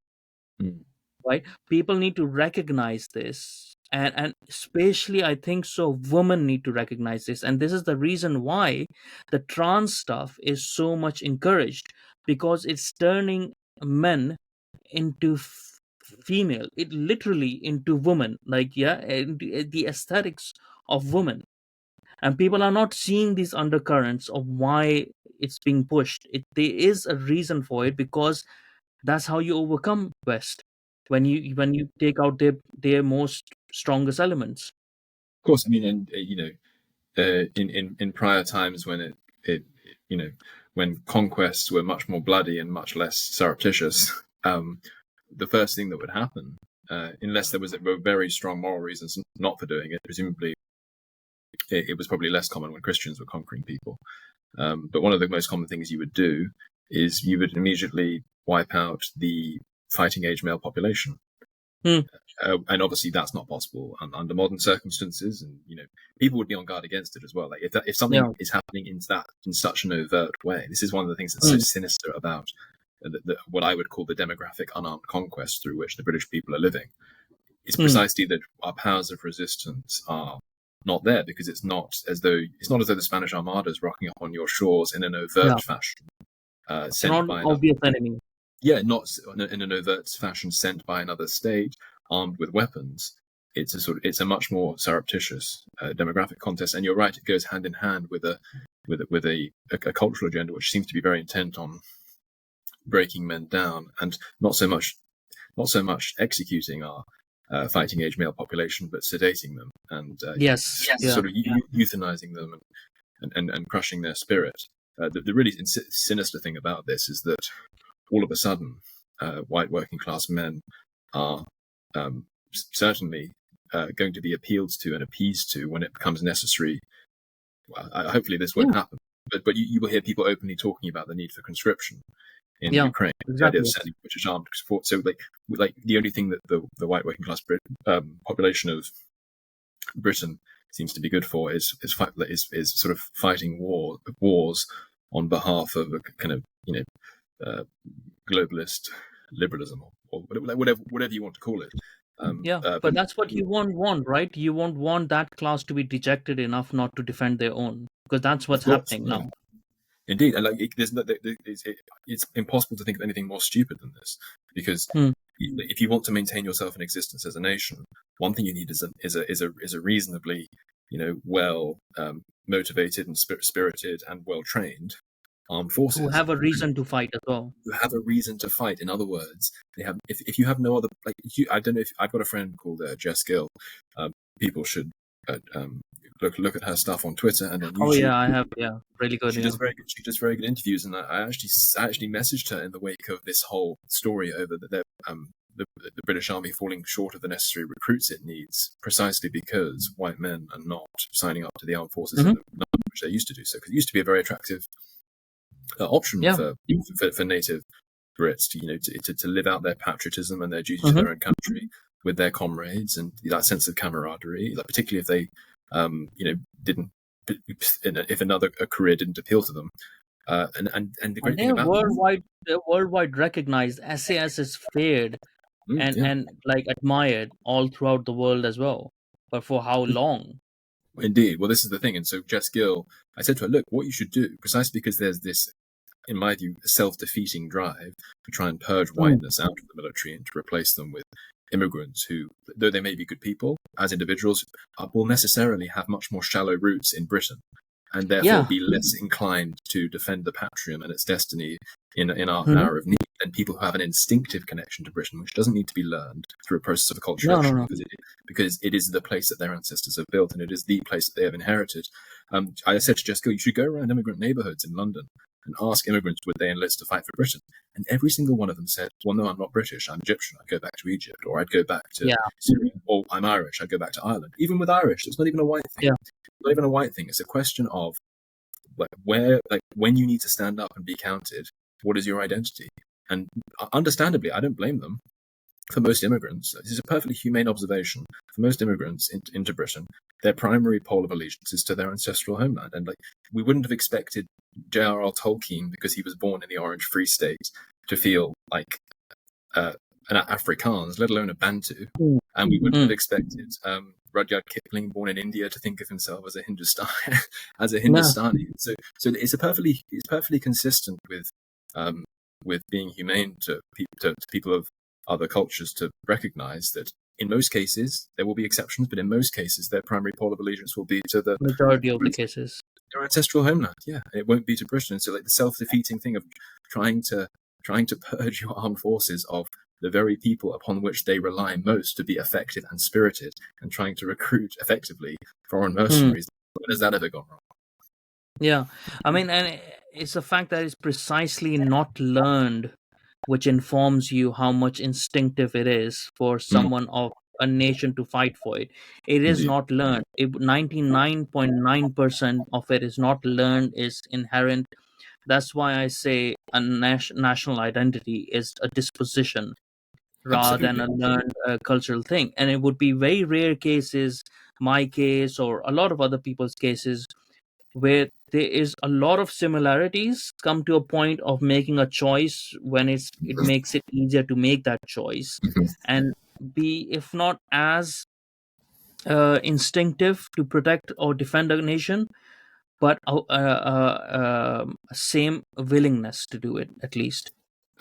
Mm. right? People need to recognize this, and especially, I think so, women need to recognize this. And this is the reason why the trans stuff is so much encouraged, because it's turning men into female, it literally into women, like, yeah, and the aesthetics of women. And people are not seeing these undercurrents of why it's being pushed. There is a reason for it, because that's how you overcome West, when you take out their most strongest elements. Of course, I mean, and in prior times when it you know when conquests were much more bloody and much less surreptitious, the first thing that would happen, unless there was a very strong moral reasons not for doing it, presumably it was probably less common when Christians were conquering people. But one of the most common things you would do is you would immediately wipe out the fighting age male population. Hmm. And obviously that's not possible under modern circumstances, and people would be on guard against it as well. Like if something Yeah. is happening in such an overt way, this is one of the things that's so Hmm. sinister about what I would call the demographic unarmed conquest through which the British people are living. It's Hmm. precisely that our powers of resistance are not there, because it's not as though the Spanish Armada is rocking up on your shores in an Yeah. overt fashion, They're sent not by another. obvious enemy. Yeah, not in an overt fashion sent by another state armed with weapons. It's a much more surreptitious demographic contest, and you're right. It goes hand in hand with a cultural agenda which seems to be very intent on breaking men down, and not so much executing our fighting age male population, but sedating them and Yes. Yeah. sort of euthanizing them and crushing their spirit. The really sinister thing about this is that all of a sudden, white working class men are certainly going to be appealed to and appeased to when it becomes necessary. Well, hopefully this won't Yeah. happen, but you will hear people openly talking about the need for conscription in Yeah. Ukraine, the idea Exactly. of sending British armed support. So, like the only thing that the white working class population of Britain seems to be good for is sort of fighting wars on behalf of a kind of globalist liberalism, or whatever you want to call it. Yeah, But but that's what you won't want, right? You won't want that class to be dejected enough not to defend their own, because that's of what's course, happening yeah. now. Indeed, and it's impossible to think of anything more stupid than this, because Hmm. if you want to maintain yourself in existence as a nation, one thing you need is a reasonably well motivated and spirited and well trained armed Who forces. have a reason to fight as well. Who have a reason to fight. In other words, they have. If you have no other, like I don't know if I've got a friend called Jess Gill. People should look at her stuff on Twitter and on YouTube. Oh yeah, I have. Yeah, really good. She does very good. She does very good interviews, and I actually messaged her in the wake of this whole story over the British Army falling short of the necessary recruits it needs, precisely because white men are not signing up to the armed forces in the number which they used to do so. Because it used to be a very attractive option for native Brits to live out their patriotism and their duty to their own country with their comrades, and that sense of camaraderie, like particularly if they didn't, if a career didn't appeal to them, and the great thing about they're worldwide recognized. SAS is feared and like admired all throughout the world as well. But for how long? Indeed. Well, this is the thing. And so Jess Gill, I said to her, look, what you should do, precisely because there's this, in my view, self-defeating drive to try and purge whiteness out of the military and to replace them with immigrants who, though they may be good people as individuals, will necessarily have much more shallow roots in Britain, and therefore be less inclined to defend the Patrium and its destiny in our hour of need than people who have an instinctive connection to Britain, which doesn't need to be learned through a process of acculturation, because it is the place that their ancestors have built, and it is the place that they have inherited. I said to Jessica, you should go around immigrant neighbourhoods in London and ask immigrants would they enlist to fight for Britain. And every single one of them said, well, no, I'm not British, I'm Egyptian, I'd go back to Egypt, or I'd go back to Syria, or I'm Irish, I'd go back to Ireland. Even with Irish, it's not even a white thing. It's not even a white thing. It's a question of when you need to stand up and be counted, what is your identity? And understandably, I don't blame them. For most immigrants, this is a perfectly humane observation. For most immigrants into Britain, their primary pole of allegiance is to their ancestral homeland. And we wouldn't have expected J.R.R. Tolkien, because he was born in the Orange Free State, to feel like an Afrikaans, let alone a Bantu. And we wouldn't have expected Rudyard Kipling, born in India, to think of himself as a Hindustani. So it's perfectly consistent with being humane to people of other cultures to recognize that in most cases there will be exceptions, but in most cases their primary pole of allegiance will be to the majority of the cases, their ancestral homeland. It won't be to Britain. So the self-defeating thing of trying to purge your armed forces of the very people upon which they rely most to be effective and spirited, and trying to recruit effectively foreign mercenaries. When has that ever gone wrong? I mean, and it's a fact that is precisely not learned, which informs you how much instinctive it is for someone of a nation to fight for it. It is not learned. 99.9% of it is not learned, is inherent. That's why I say a national identity is a disposition rather than a learned cultural thing. And it would be very rare cases, my case or a lot of other people's cases, where there is a lot of similarities come to a point of making a choice when it makes it easier to make that choice and be, if not as instinctive to protect or defend a nation, but same willingness to do it, at least.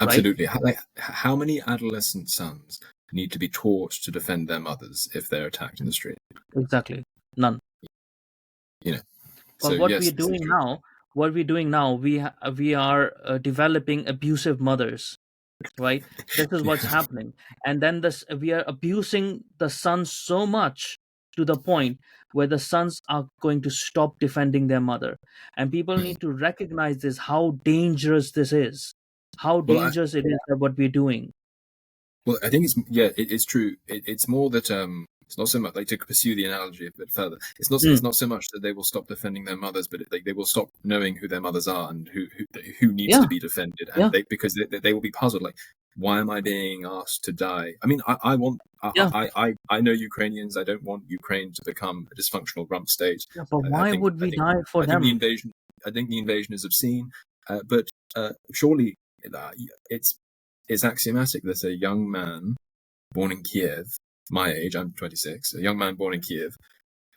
Absolutely. Right? How many adolescent sons need to be taught to defend their mothers if they're attacked in the street? Exactly. None. But what we're doing now, we are developing abusive mothers, right? This is what's happening, and then we are abusing the sons so much to the point where the sons are going to stop defending their mother, and people need to recognize this, how dangerous this is, how dangerous it is what we're doing. Well, I think it's true. It's more that it's not so much, to pursue the analogy a bit further. It's not so much that they will stop defending their mothers, but they will stop knowing who their mothers are and who needs to be defended, and because they will be puzzled, why am I being asked to die? I mean, I know Ukrainians. I don't want Ukraine to become a dysfunctional rump state. But why would we die for them? I think the invasion is obscene, but surely it's axiomatic that a young man born in Kiev, my age, I'm 26, a young man born in Kiev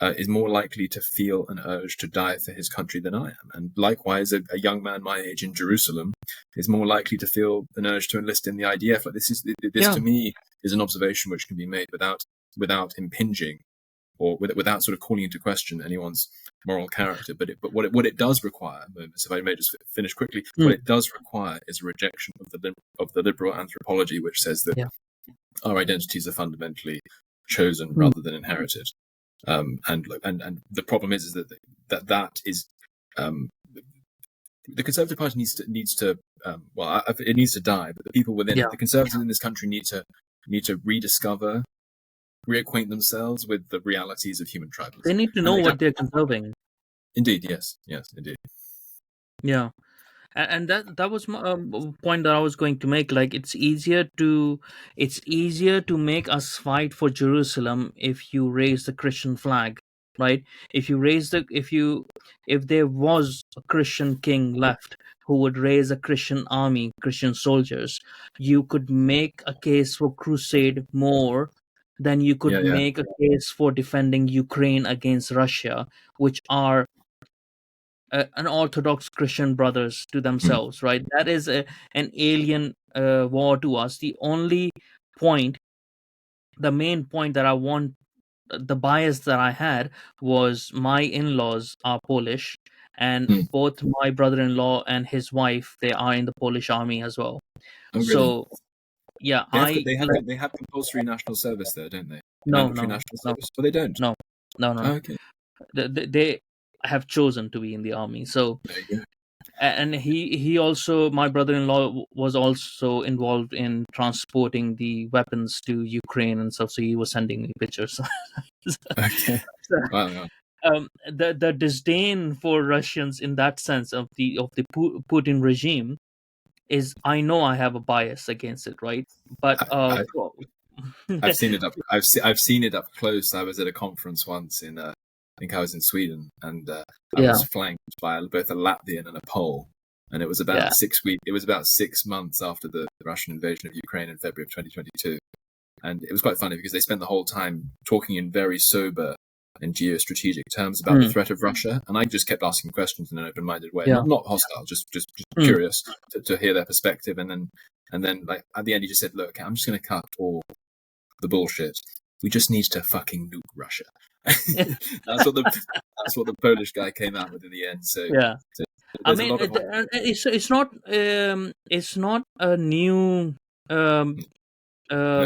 is more likely to feel an urge to die for his country than I am. And likewise, a young man my age in Jerusalem is more likely to feel an urge to enlist in the IDF. This to me is an observation which can be made without impinging or without sort of calling into question anyone's moral character. But what it does require, if I may just finish quickly, what it does require is a rejection of the liberal anthropology, which says that our identities are fundamentally chosen rather than inherited. And the problem is that is the Conservative Party needs to it needs to die. But the people within it, the Conservatives in this country, need to rediscover, reacquaint themselves with the realities of human tribalism. They need to know what they're conserving. Indeed, yes, indeed. Yeah. And that was my point that I was going to make. Like, it's easier to make us fight for Jerusalem if you raise the Christian flag, right? If there was a Christian king left who would raise a Christian army, Christian soldiers, you could make a case for crusade more than you could make a case for defending Ukraine against Russia, which are an Orthodox Christian brothers to themselves, right? That is an alien war to us. The main point that I want, the bias that I had, was my in-laws are Polish, and both my brother-in-law and his wife, they are in the Polish army as well. Oh, really? So yeah, they have compulsory national service there, don't they? Mandatory national service? Well, they don't. No. Oh, okay. They have chosen to be in the army. So, and he also, my brother-in-law was also involved in transporting the weapons to Ukraine and stuff. So he was sending me pictures. Okay. Wow. The disdain for Russians in that sense of the Putin regime is, I know I have a bias against it, right? But I've seen it up. I've seen it up close. I was at a conference once in I think I was in Sweden, and I was flanked by both a Latvian and a Pole, and it was about 6 weeks. It was about 6 months after the Russian invasion of Ukraine in February of 2022, and it was quite funny because they spent the whole time talking in very sober and geostrategic terms about the threat of Russia, and I just kept asking questions in an open-minded way, not hostile, just curious to hear their perspective, and then like at the end he just said, "Look, I'm just going to cut all the bullshit. We just need to fucking nuke Russia." That's what the Polish guy came out with in the end. So I mean, it's not a new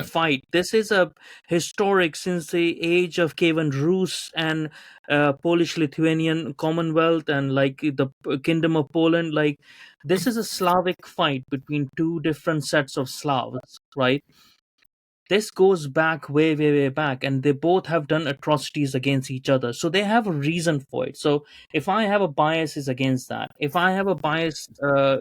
fight. This is a historic since the age of Kievan Rus and Polish-Lithuanian Commonwealth and like the Kingdom of Poland. Like, this is a Slavic fight between two different sets of Slavs, right? This goes back way, way, way back, and they both have done atrocities against each other. So they have a reason for it. So if I have a bias, is against that. If I have a bias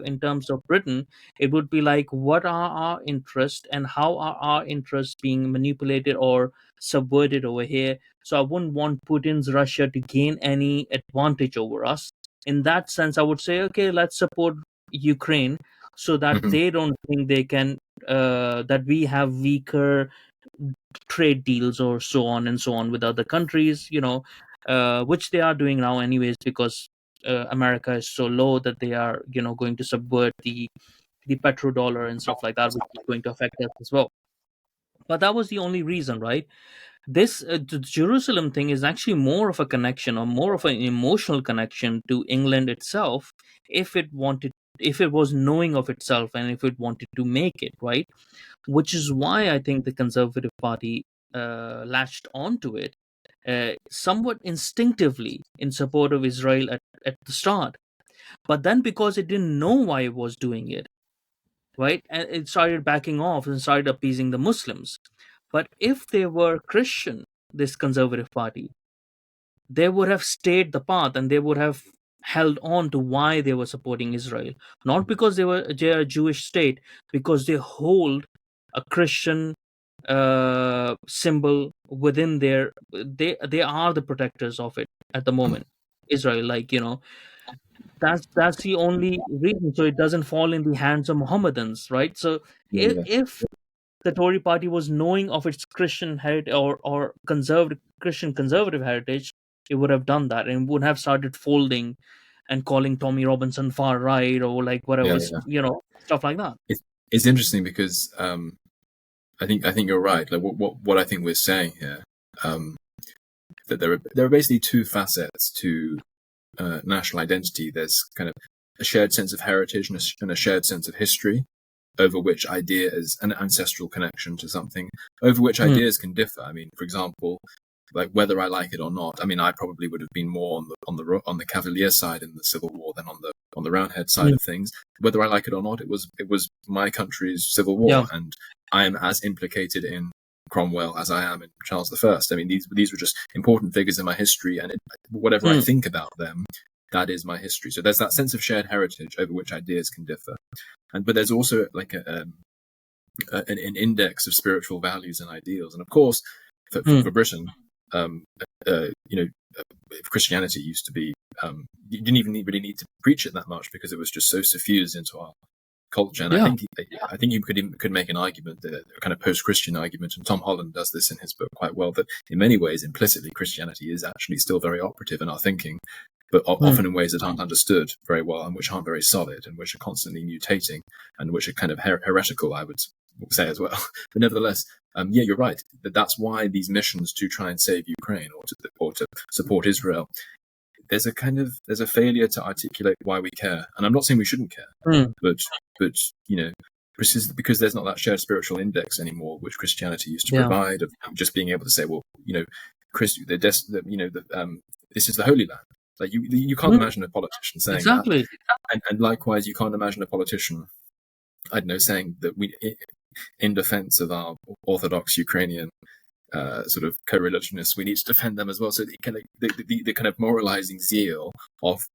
in terms of Britain, it would be like, what are our interests and how are our interests being manipulated or subverted over here? So I wouldn't want Putin's Russia to gain any advantage over us. In that sense, I would say, okay, let's support Ukraine so that they don't think they can that we have weaker trade deals or so on and so on with other countries, which they are doing now anyways, because America is so low that they are going to subvert the petrodollar and stuff like that, which is going to affect us as well. But that was the only reason, right? This the Jerusalem thing is actually more of a connection, or more of an emotional connection to England itself, if it was knowing of itself and if it wanted to make it, right? Which is why I think the Conservative Party latched onto it somewhat instinctively in support of Israel at the start. But then, because it didn't know why it was doing it, right, and it started backing off and started appeasing the Muslims. But if they were Christian, this Conservative Party, they would have stayed the path and they would have held on to why they were supporting Israel. Not because they're a Jewish state, because they hold a Christian symbol within their. They are the protectors of it at the moment. Israel, that's the only reason. So it doesn't fall in the hands of Mohammedans, right? So if the Tory party was knowing of its Christian heritage or Christian conservative heritage, it would have done that and would have started folding and calling Tommy Robinson far right or like whatever, stuff like that. It's interesting because I think you're right. Like what I think we're saying here, that there are basically two facets to national identity. There's kind of a shared sense of heritage and a shared sense of history, over which ideas, an ancestral connection to something, over which ideas can differ. I mean, for example, like whether I like it or not. I mean, I probably would have been more on the Cavalier side in the Civil War than on the Roundhead side of things. Whether I like it or not, it was my country's civil war, and I am as implicated in Cromwell as I am in Charles I. I mean, these were just important figures in my history, and whatever I think about them, that is my history. So there's that sense of shared heritage over which ideas can differ, but there's also like an index of spiritual values and ideals. And of course, for Britain, Christianity used to be, you didn't even really need to preach it that much because it was just so suffused into our culture. And I think you could make an argument, a kind of post-Christian argument, and Tom Holland does this in his book quite well, that in many ways, implicitly, Christianity is actually still very operative in our thinking, but often in ways that aren't understood very well and which aren't very solid and which are constantly mutating and which are kind of heretical, I would say as well. But nevertheless, you're right. That's why these missions to try and save Ukraine or to support Israel, there's a failure to articulate why we care. And I'm not saying we shouldn't care, but because there's not that shared spiritual index anymore, which Christianity used to provide, of just being able to say, well, this is the Holy Land. Like you can't imagine a politician saying that. And likewise, you can't imagine a politician, I don't know, saying that we, in defense of our Orthodox Ukrainian sort of co-religionists, we need to defend them as well. So the kind of moralizing zeal of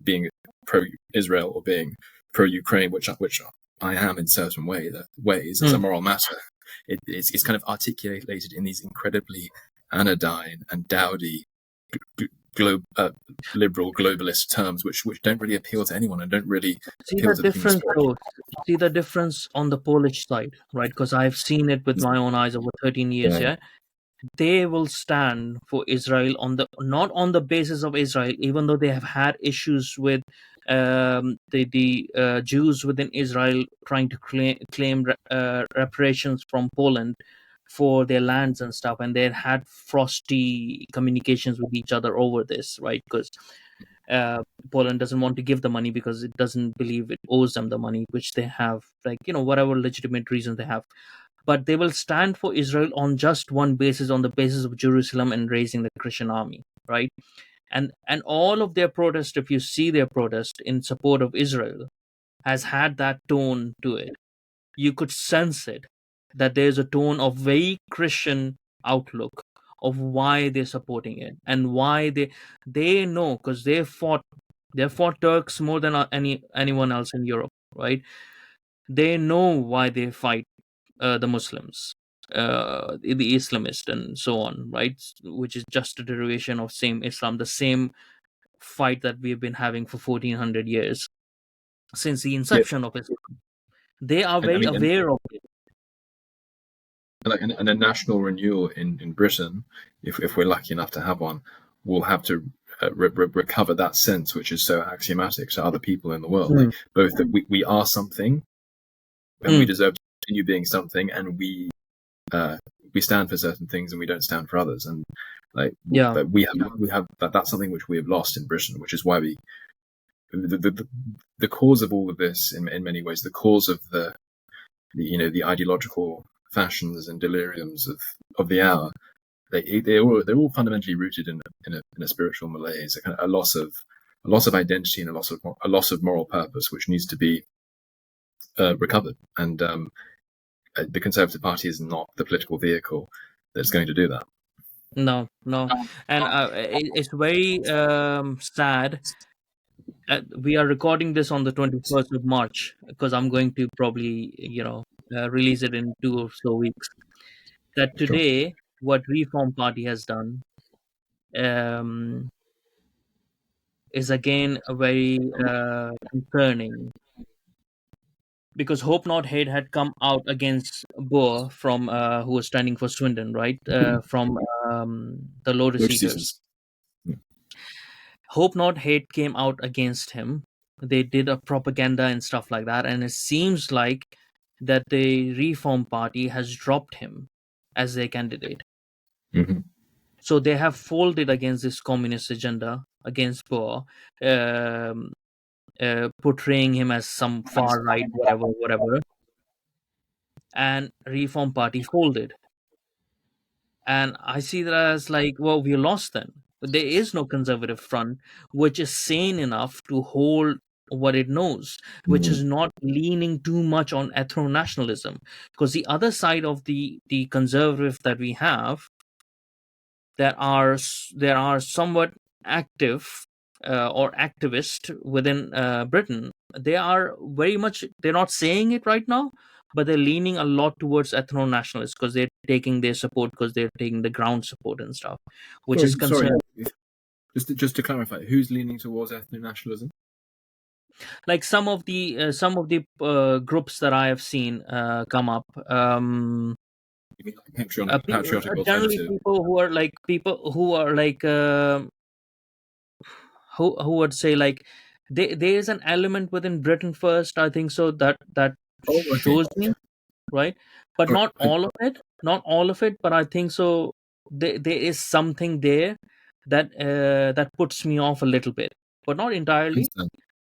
being pro-Israel or being pro-Ukraine, which I am in certain ways as a moral matter, it's kind of articulated in these incredibly anodyne and dowdy liberal globalist terms, which don't really appeal to anyone and don't really appeal to the human spirit. See the difference on the Polish side, right? Because I've seen it with my own eyes over 13 years. They will stand for Israel not on the basis of Israel, even though they have had issues with the Jews within Israel trying to claim reparations from Poland for their lands and stuff, and they had frosty communications with each other over this, right? Because Poland doesn't want to give the money because it doesn't believe it owes them the money, which they have, whatever legitimate reasons they have. But they will stand for Israel on just one basis, on the basis of Jerusalem and raising the Christian army, right? And all of their protest, if you see their protest in support of Israel, has had that tone to it. You could sense it, that there's a tone of very Christian outlook of why they're supporting it and why they know, because they fought Turks more than anyone else in Europe, right? They know why they fight the Muslims, the Islamist, and so on, right? Which is just a derivation of same Islam, the same fight that we've been having for 1400 years since the inception of Islam. They are very aware of it. And a national renewal in Britain, if we're lucky enough to have one, will have to recover that sense, which is so axiomatic to other people in the world, like both that we are something, and we deserve to continue being something, and we stand for certain things, and we don't stand for others, and but we have that's something which we have lost in Britain, which is why the cause of all of this, in many ways, the cause of the ideological fashions and deliriums of the hour, they're all fundamentally rooted in a spiritual malaise, a kind of a loss of identity and a loss of moral purpose, which needs to be recovered. And the Conservative Party is not the political vehicle that's going to do that. No, and it's very sad. We are recording this on the 21st of March because I'm going to probably release it in 2 or so weeks. That today, what Reform Party has done is again a very concerning, because Hope Not Hate had come out against Boer from who was standing for Swindon, right? From the Lotus Eaters. Hope Not Hate came out against him. They did a propaganda and stuff like that, and it seems like that the Reform Party has dropped him as their candidate. So they have folded against this communist agenda, against Boer, portraying him as some far right, whatever. And Reform Party folded. And I see that as like, well, we lost then. There is no conservative front which is sane enough to hold what it knows, which is not leaning too much on ethno-nationalism. Because the other side of the conservative that we have, that are somewhat active or activist within Britain, they are very much, they're not saying it right now, but they're leaning a lot towards ethno-nationalists because they're taking their support, because they're taking the ground support and stuff, which is Sorry, concerned. just to clarify, who's leaning towards ethno-nationalism? Like some of the groups that I have seen come up. You mean like patriotic Generally, alternative? people who are like who would say like there is an element within Britain First, I think so, that Oh, okay. shows me, right? But not all of it, but I think so there is something there that that puts me off a little bit, but not entirely.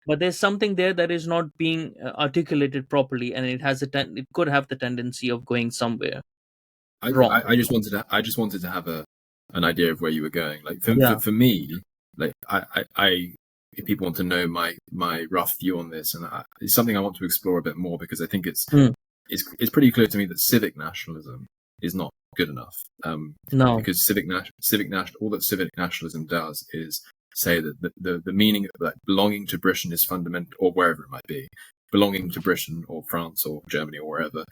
But there's something there that is not being articulated properly, and it has it could have the tendency of going somewhere wrong. I just wanted to have an idea of where you were going. Like for me, like I if people want to know my rough view on this, and it's something I want to explore a bit more, because I think it's pretty clear to me that civic nationalism is not good enough. No, because all that civic nationalism does is say that the meaning of like belonging to Britain is fundamental, or wherever it might be, belonging to Britain or France or Germany or wherever,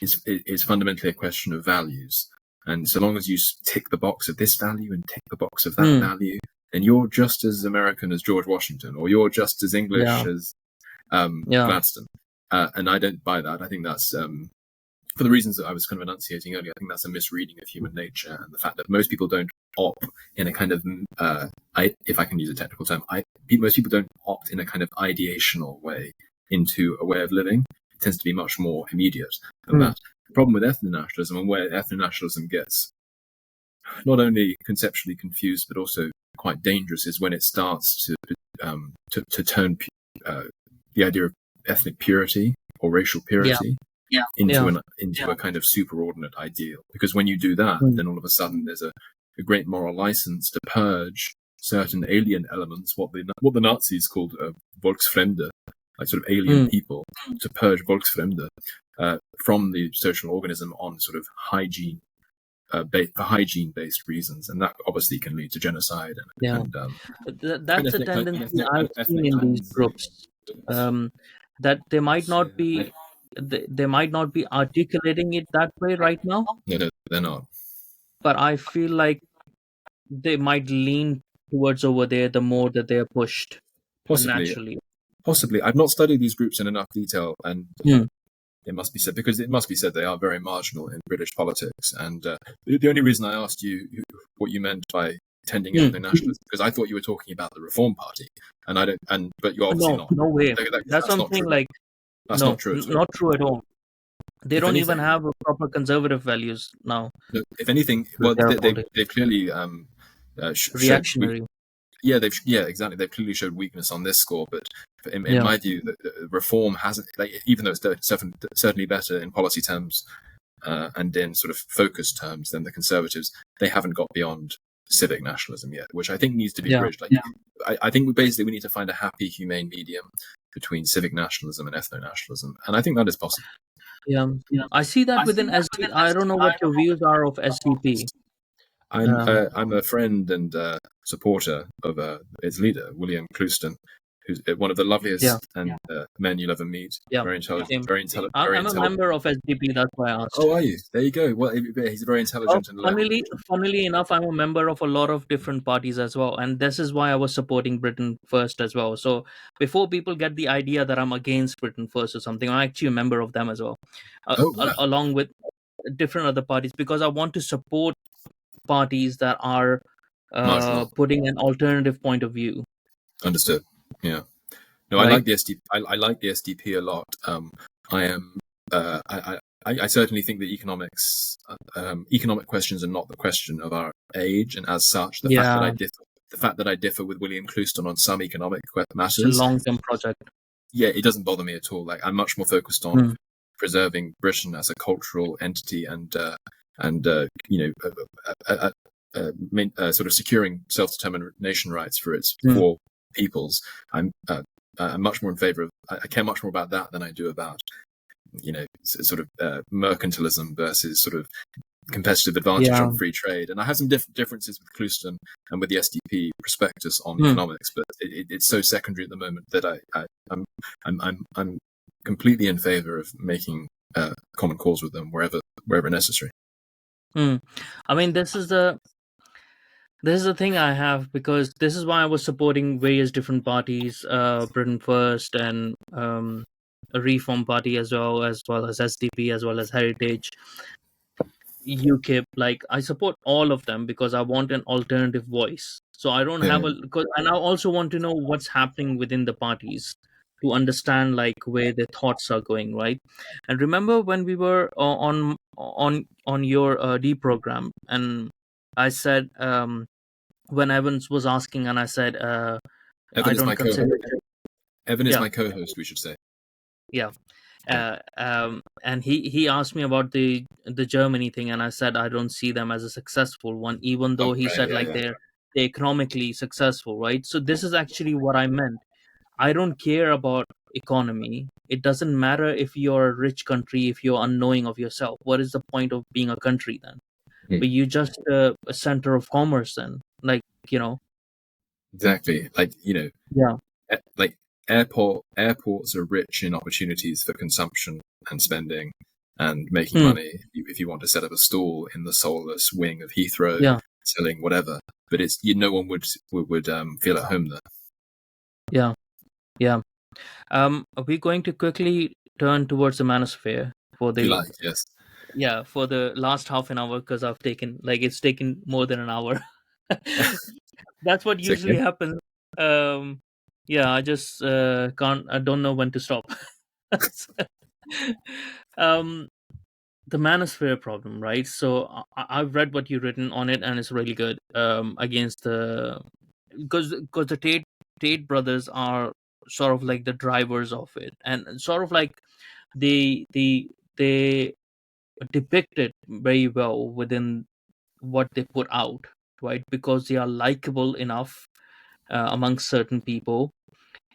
is fundamentally a question of values. And so long as you tick the box of this value and tick the box of that value, then you're just as American as George Washington, or you're just as English as Gladstone. And I don't buy that. I think that's, for the reasons that I was kind of enunciating earlier, I think that's a misreading of human nature, and the fact that most people don't opt in a kind of, if I can use a technical term, most people don't opt in a kind of ideational way into a way of living. It tends to be much more immediate than that. The problem with ethno-nationalism, and where ethno-nationalism gets not only conceptually confused but also quite dangerous, is when it starts to turn the idea of ethnic purity or racial purity into a kind of superordinate ideal. Because when you do that, then all of a sudden there's a great moral license to purge certain alien elements, what the Nazis called Volksfremde, like sort of alien people, to purge Volksfremde from the social organism on sort of hygiene. For hygiene-based reasons, and that obviously can lead to genocide. That's a tendency I've seen in these groups. That they might not be articulating it that way right now. No, they're not. But I feel like they might lean towards over there the more that they are pushed. Naturally. Possibly. I've not studied these groups in enough detail, and it must be said they are very marginal in British politics. And the only reason I asked you what you meant by tending ethno-nationalism, because I thought you were talking about the Reform Party, and I don't. But you're obviously not. No way. That's something like that's not true. Not true at all. They don't even have proper conservative values now. No, if anything, well, they've clearly reactionary. Exactly. They've clearly showed weakness on this score, but in my view, the Reform hasn't, even though it's certainly better in policy terms and in sort of focus terms than the Conservatives, they haven't got beyond civic nationalism yet, which I think needs to be bridged. I think we need to find a happy, humane medium between civic nationalism and ethno-nationalism, and I think that is possible. I see that within SDP. I don't know what your views are of SDP. I'm a friend and supporter of its leader, William Clouston, who's one of the loveliest men you'll ever meet. Very intelligent. I'm a member of SDP. That's why I asked. Oh, are you? There you go. Well, he's very intelligent and funnily enough, I'm a member of a lot of different parties as well, and this is why I was supporting Britain First as well. So before people get the idea that I'm against Britain First or something, I'm actually a member of them as well, along with different other parties, because I want to support parties that are putting an alternative point of view. Understood. Yeah. No, right? I like the SDP. I like the SDP a lot. I am. I certainly think that economic questions are not the question of our age, and as such, the fact that I differ with William Clouston on some economic It's a matters, long-term project. yeah, it doesn't bother me at all. Like, I'm much more focused on preserving Britain as a cultural entity and sort of securing self-determination rights for its poor peoples. I'm much more in favour of. I care much more about that than I do about sort of mercantilism versus sort of competitive advantage on free trade. And I have some differences with Clouston and with the SDP prospectus on economics, but it's so secondary at the moment that I'm completely in favour of making common cause with them wherever necessary. I mean, this is the thing I have, because this is why I was supporting various different parties, Britain First and a Reform Party as well as SDP, as well as Heritage, UKIP. Like, I support all of them because I want an alternative voice. So I don't have and I also want to know what's happening within the parties to understand like where their thoughts are going, right? And remember when we were on your deprogram, and I said, when Evans was asking, and I said, Evan is my co-host. Evan is my co-host, we should say. Yeah. And he asked me about the Germany thing, and I said I don't see them as a successful one, even though he said they're economically successful, right? So this is actually what I meant. I don't care about economy. It doesn't matter if you're a rich country, if you're unknowing of yourself. What is the point of being a country then? But you just a center of commerce then, like, Exactly. Like, like airports are rich in opportunities for consumption and spending and making money. If you want to set up a stall in the soulless wing of Heathrow, selling whatever, but no one would feel at home there. Yeah. Are we going to quickly turn towards the Manosphere for the yes. Yeah, for the last half an hour, because it's taken more than an hour. That's what usually happens. I just I don't know when to stop. The Manosphere problem, right? So I've read what you've written on it, and it's really good. Against because the Tate brothers are sort of like the drivers of it, and sort of like they depict it very well within what they put out, right? Because they are likable enough amongst certain people.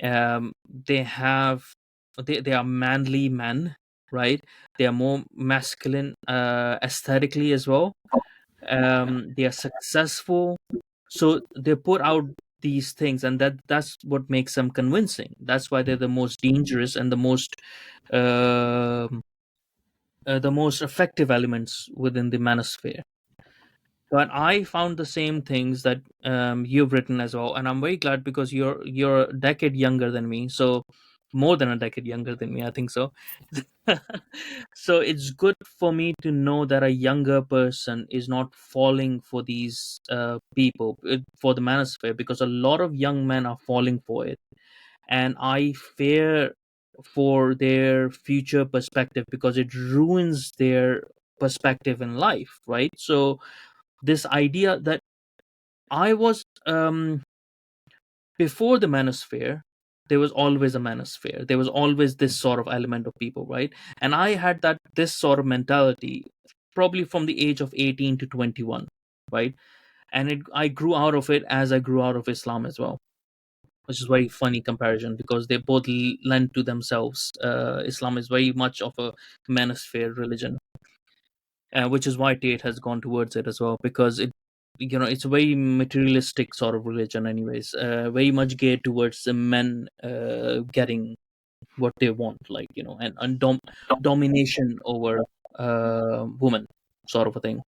They are manly men, right? They are more masculine aesthetically as well. They are successful, so they put out these things, and that's what makes them convincing. That's why they're the most dangerous and the most effective elements within the Manosphere. But I found the same things that you've written as well, and I'm very glad because you're a decade younger than me, so more than a decade younger than me, I think so. So it's good for me to know that a younger person is not falling for these people for the Manosphere, because a lot of young men are falling for it, and I fear for their future perspective because it ruins their perspective in life, right? So this idea that I was before the Manosphere, there was always a Manosphere. There was always this sort of element of people, right? And I had this sort of mentality probably from the age of 18 to 21, right? And I grew out of it as I grew out of Islam as well, which is very funny comparison because they both lend to themselves. Islam is very much of a Manosphere religion, which is why Tate has gone towards it as well, because it's a very materialistic sort of religion anyways, very much geared towards the men getting what they want, like, and domination over women, sort of a thing,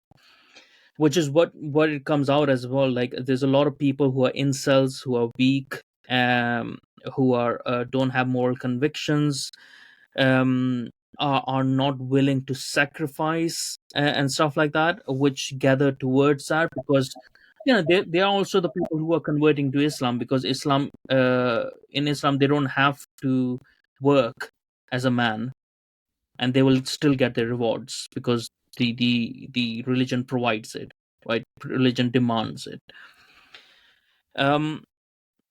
which is what it comes out as well. Like, there's a lot of people who are incels, who are weak, who are don't have moral convictions, um are not willing to sacrifice and stuff like that, which gather towards that, because they are also the people who are converting to Islam, because in Islam they don't have to work as a man, and they will still get their rewards because the religion provides it, right? Religion demands it. um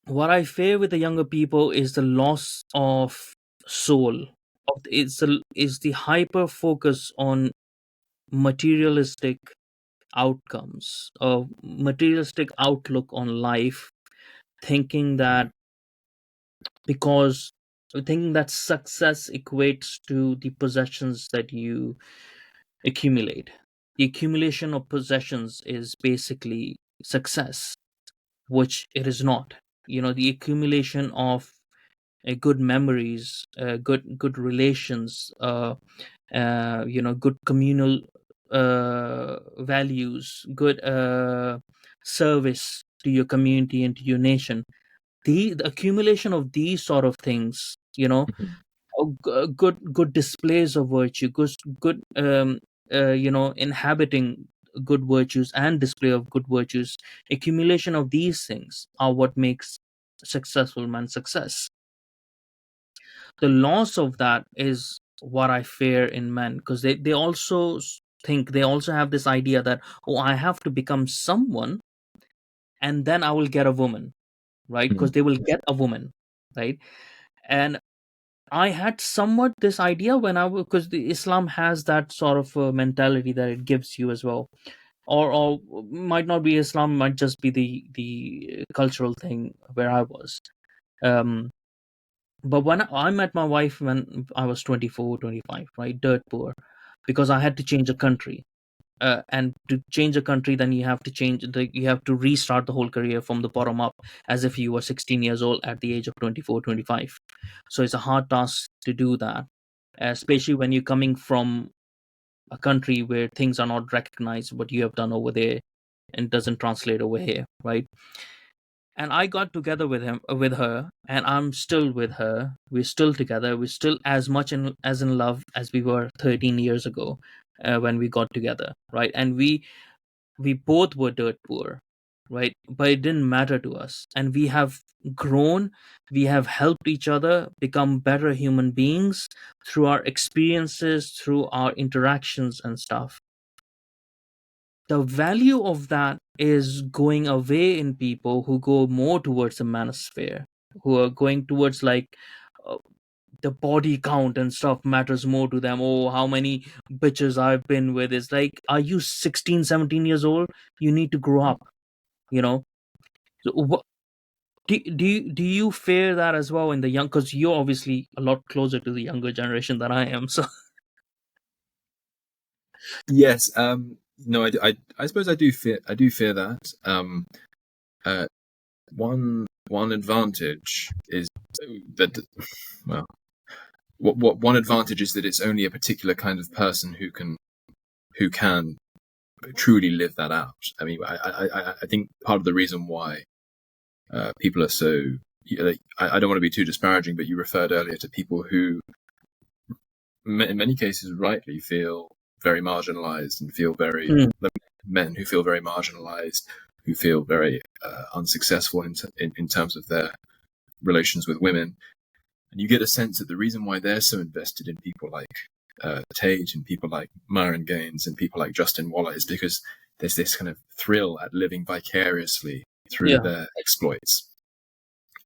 what I fear with the younger people is the loss of soul. Is the hyper focus on materialistic outcomes, a materialistic outlook on life, thinking that because thinking that success equates to the possessions that you accumulate. The accumulation of possessions is basically success, which it is not. The accumulation of good memories, good relations, good communal values, good service to your community and to your nation. The accumulation of these sort of things, Mhm. good displays of virtue, good inhabiting good virtues and display of good virtues, accumulation of these things are what makes successful man success. The loss of that is what I fear in men, because they also think, they also have this idea that, oh, I have to become someone and then I will get a woman, right? Mhm. Because they will get a woman, right? And I had somewhat this idea when because the Islam has that sort of mentality that it gives you as well, or might not be Islam, might just be the cultural thing where I was. Um, but when I met my wife when I was 24, 25, right, dirt poor, because I had to change a country. And to change a country, then you have to restart the whole career from the bottom up, as if you were 16 years old at the age of 24, 25. So it's a hard task to do that, especially when you're coming from a country where things are not recognized, what you have done over there and doesn't translate over here, right? And I got together with her, and I'm still with her. We're still together. We're still as much as in love as we were 13 years ago, when we got together, right? And we both were dirt poor, right? But it didn't matter to us, and we have grown. We have helped each other become better human beings through our experiences, through our interactions and stuff. The value of that is going away in people who go more towards the manosphere, who are going towards like, uh, the body count and stuff matters more to them. Oh, how many bitches I've been with. Is like, are you 16, 17 years old? You need to grow up, you know. So do you fear that as well in the young, because you're obviously a lot closer to the younger generation than I am, so. Yes. No, I suppose I do fear that. Uh, one advantage is that, well, what one advantage is that it's only a particular kind of person who can truly live that out. I mean, I think part of the reason why people are so, I don't want to be too disparaging, but you referred earlier to people who, in many cases, rightly feel very marginalized and feel very, Mm, men who feel very marginalized, who feel very unsuccessful in terms of their relations with women. And you get a sense that the reason why they're so invested in people like Tate and people like Myron Gaines and people like Justin Waller is because there's this kind of thrill at living vicariously through yeah, their exploits.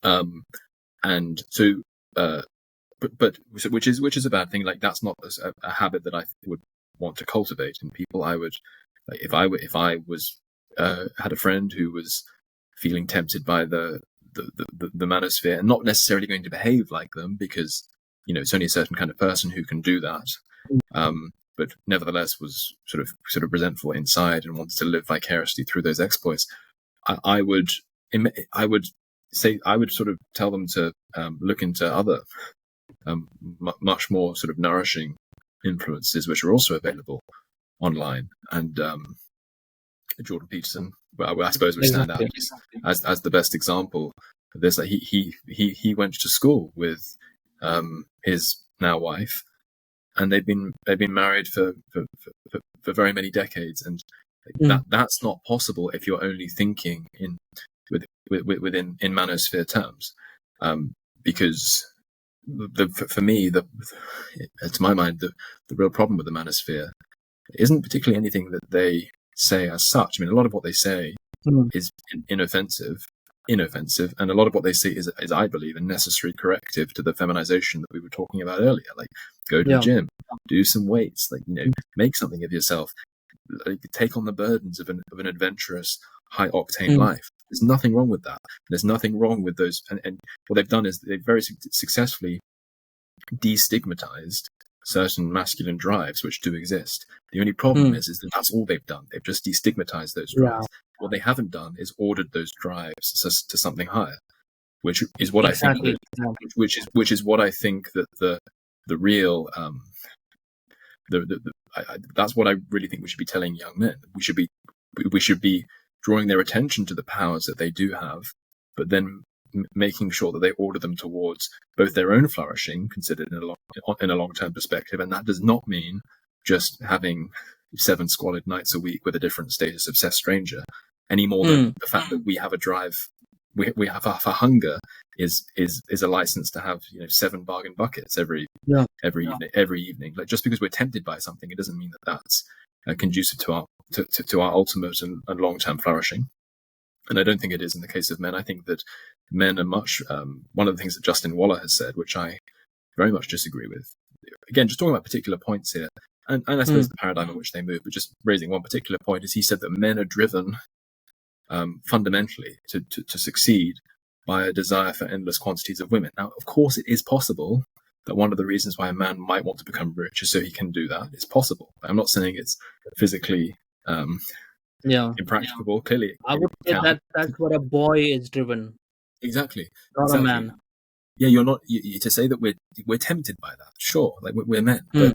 And so, but which is a bad thing. Like, that's not a habit that I would want to cultivate in people. I would, like, if I was had a friend who was feeling tempted by the manosphere and not necessarily going to behave like them, because it's only a certain kind of person who can do that, but nevertheless was sort of resentful inside and wanted to live vicariously through those exploits. I would sort of tell them to look into other much more sort of nourishing influences which are also available online. And Jordan Peterson, well, I suppose, would stand out exactly. as the best example of this. Like, he went to school with his now wife, and they've been married for very many decades, and Mm, that's not possible if you're only thinking within manosphere terms, because for me, to my mind, the real problem with the Manosphere isn't particularly anything that they say as such. I mean, a lot of what they say is inoffensive, and a lot of what they say is, I believe, a necessary corrective to the feminization that we were talking about earlier. Like, go to the gym, do some weights, like, make something of yourself, like, take on the burdens of an adventurous, high octane life. There's nothing wrong with that. There's nothing wrong with those. And what they've done is they've very successfully destigmatized certain masculine drives which do exist. The only problem is that that's all they've done. They've just destigmatized those drives. What they haven't done is ordered those drives to something higher, which is what I think. Which is what I think that the real that's what I really think we should be telling young men. We should be drawing their attention to the powers that they do have, but then making sure that they order them towards both their own flourishing, considered in a long-term perspective, and that does not mean just having 7 squalid nights a week with a different status obsessed stranger, any more than the fact that we have a drive, we have a hunger is a license to have 7 bargain buckets every evening. Like, just because we're tempted by something, it doesn't mean that that's conducive to our ultimate and long-term flourishing. And I don't think it is in the case of men. I think that men are much, one of the things that Justin Waller has said, which I very much disagree with. Again, just talking about particular points here, and I suppose the paradigm in which they move, but just raising one particular point, is he said that men are driven fundamentally to succeed by a desire for endless quantities of women. Now, of course, it is possible that one of the reasons why a man might want to become rich is so he can do that. It's possible. I'm not saying it's physically impracticable. Clearly, I would say that's what a boy is driven. Exactly. Not a man. Yeah, you're not. To say that we're tempted by that, sure, like we're men, but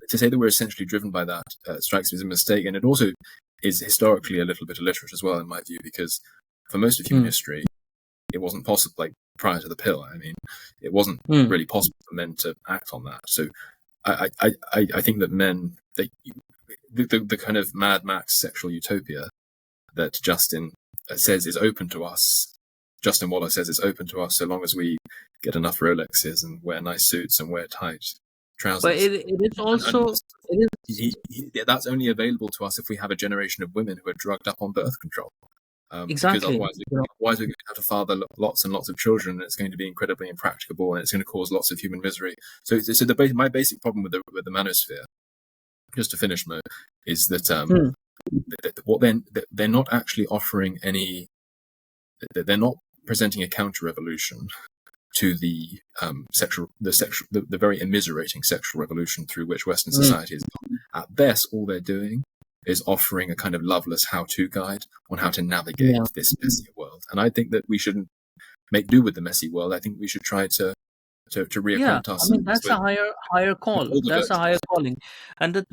to say that we're essentially driven by that strikes me as a mistake, and it also is historically a little bit illiterate as well, in my view, because for most of human history, it wasn't possible. Like, prior to the pill, I mean, it wasn't really possible for men to act on that. So, I think that men, the kind of Mad Max sexual utopia that Justin says is open to us. Justin Waller says it's open to us so long as we get enough Rolexes and wear nice suits and wear tight trousers. But it is also... that's only available to us if we have a generation of women who are drugged up on birth control. Exactly. Because otherwise we're going to have to father lots and lots of children, and it's going to be incredibly impracticable, and it's going to cause lots of human misery. So my basic problem with the Manosphere, just to finish, Mo, is that what they're not actually offering any... They're not presenting a counter-revolution to the very immiserating sexual revolution through which Western society has gone. At best, all they're doing is offering a kind of loveless how-to guide on how to navigate this messy world. And I think that we shouldn't make do with the messy world. I think we should try to reacquaint ourselves. I mean, that's a higher call. That's a higher calling. And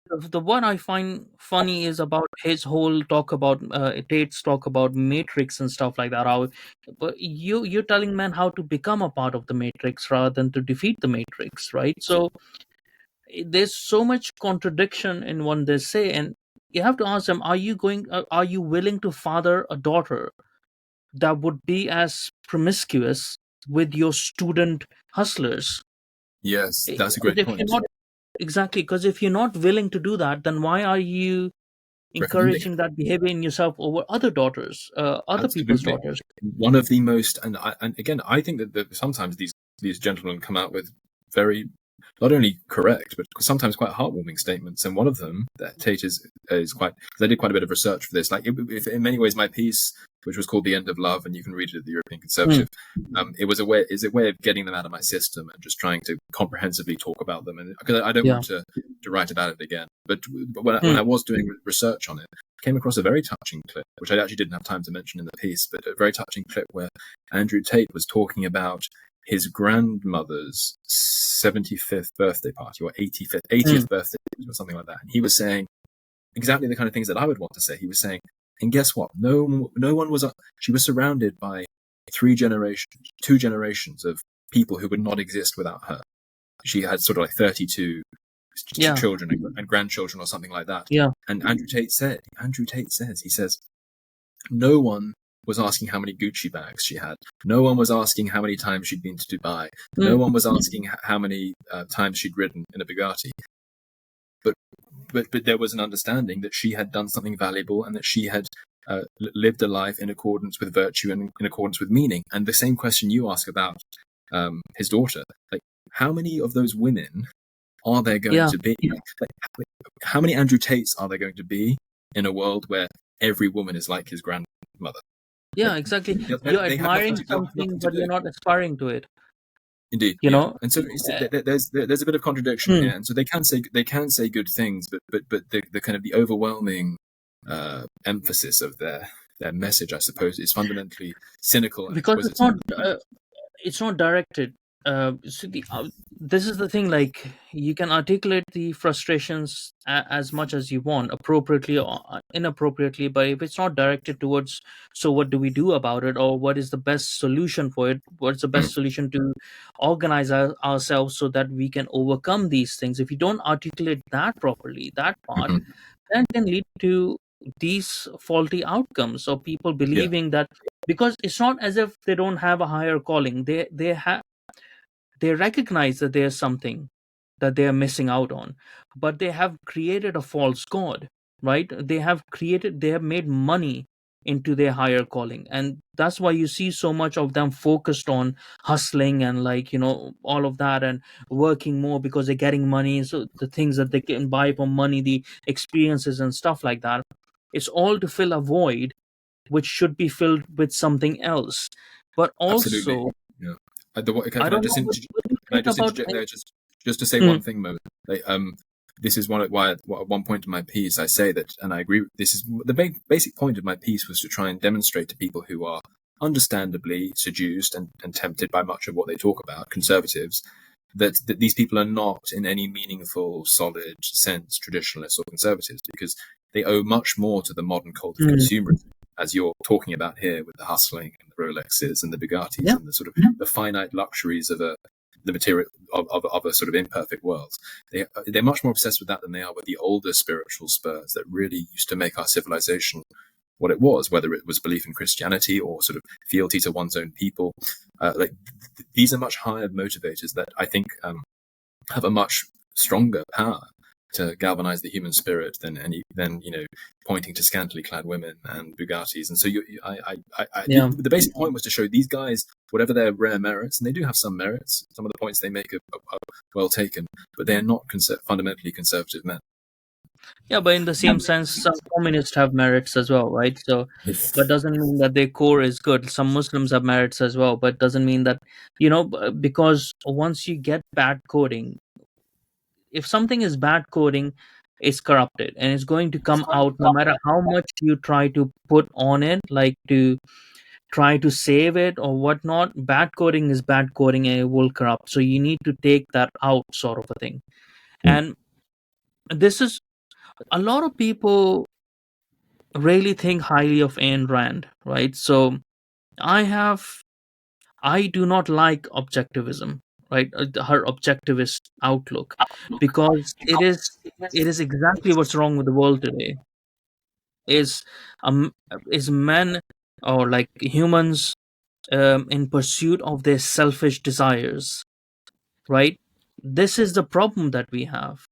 the one I find funny is about his whole talk about Tate's talk about matrix and stuff like that. But you're telling men how to become a part of the matrix rather than to defeat the matrix, right? So there's so much contradiction in what they say, and you have to ask them: are you willing to father a daughter that would be as promiscuous with your student hustlers? Yes, that's a great point. Exactly, because if you're not willing to do that, then why are you encouraging that behavior in yourself over other daughters, other people's daughters? One of the most, and again, I think that sometimes these gentlemen come out with very, not only correct, but sometimes quite heartwarming statements. And one of them that Tate is quite, because I did quite a bit of research for this. Like, if in many ways, my piece, which was called "The End of Love," and you can read it at the European Conservative, it was a way of getting them out of my system and just trying to comprehensively talk about them. And because I don't want to write about it again, but when I was doing research on it, I came across a very touching clip, which I actually didn't have time to mention in the piece, but a very touching clip where Andrew Tate was talking about his grandmother's 75th birthday party, or 80th birthday, or something like that. And he was saying exactly the kind of things that I would want to say. He was saying, and guess what? No one was. She was surrounded by two generations of people who would not exist without her. She had sort of like 32 children and grandchildren, or something like that. Yeah. And Andrew Tate says, he says, no one was asking how many Gucci bags she had. No one was asking how many times she'd been to Dubai. No one was asking how many times she'd ridden in a Bugatti. But there was an understanding that she had done something valuable and that she had lived a life in accordance with virtue and in accordance with meaning. And the same question you ask about his daughter, like, how many of those women are there going to be? Like, how many Andrew Tates are there going to be in a world where every woman is like his grandmother? Yeah, exactly. You're admiring something, but you're not aspiring to it. Indeed, you know. And so there's a bit of contradiction here, and so they can say good things, but the kind of the overwhelming emphasis of their message, I suppose, is fundamentally cynical, because it's not directed. This is the thing, like, you can articulate the frustrations as much as you want, appropriately or inappropriately, but if it's not directed towards, so what do we do about it, or what is the best solution for it, what's the best solution to organize ourselves so that we can overcome these things, if you don't articulate that properly, that part, that can lead to these faulty outcomes, or people believing that, because it's not as if they don't have a higher calling, they recognize that there's something that they are missing out on, but they have created a false god, right? They have made money into their higher calling, and that's why you see so much of them focused on hustling and, like, all of that, and working more because they're getting money, so the things that they can buy for money, the experiences and stuff like that, it's all to fill a void which should be filled with something else. But also, can I just interject there just to say one thing, Mo? Like, this is why at one point in my piece I say that, and I agree. This is the basic point of my piece, was to try and demonstrate to people who are understandably seduced and tempted by much of what they talk about, conservatives, that these people are not in any meaningful, solid sense traditionalists or conservatives, because they owe much more to the modern cult of consumerism, as you're talking about here, with the hustling and the Rolexes and the Bugattis and the sort of the finite luxuries of the material of a sort of imperfect world. They're much more obsessed with that than they are with the older spiritual spurs that really used to make our civilization what it was, whether it was belief in Christianity or sort of fealty to one's own people. These are much higher motivators that I think have a much stronger power to galvanize the human spirit than pointing to scantily clad women and Bugattis. And so the basic point was to show these guys, whatever their rare merits, and they do have some merits, some of the points they make are well taken, but they are not fundamentally conservative men. Yeah, but in the same sense, some communists have merits as well, right? So, but doesn't mean that their core is good. Some Muslims have merits as well, but doesn't mean that, because once you get bad coding, if something is bad coding, it's corrupted, and it's going to come out no matter how much you try to put on it, like to try to save it or whatnot. Bad coding is bad coding, and it will corrupt. So you need to take that out, sort of a thing. And this is, a lot of people really think highly of Ayn Rand, right? So I do not like objectivism, right? Her objectivist outlook, because it is exactly what's wrong with the world today. Is men, or like humans, in pursuit of their selfish desires, right? This is the problem that we have.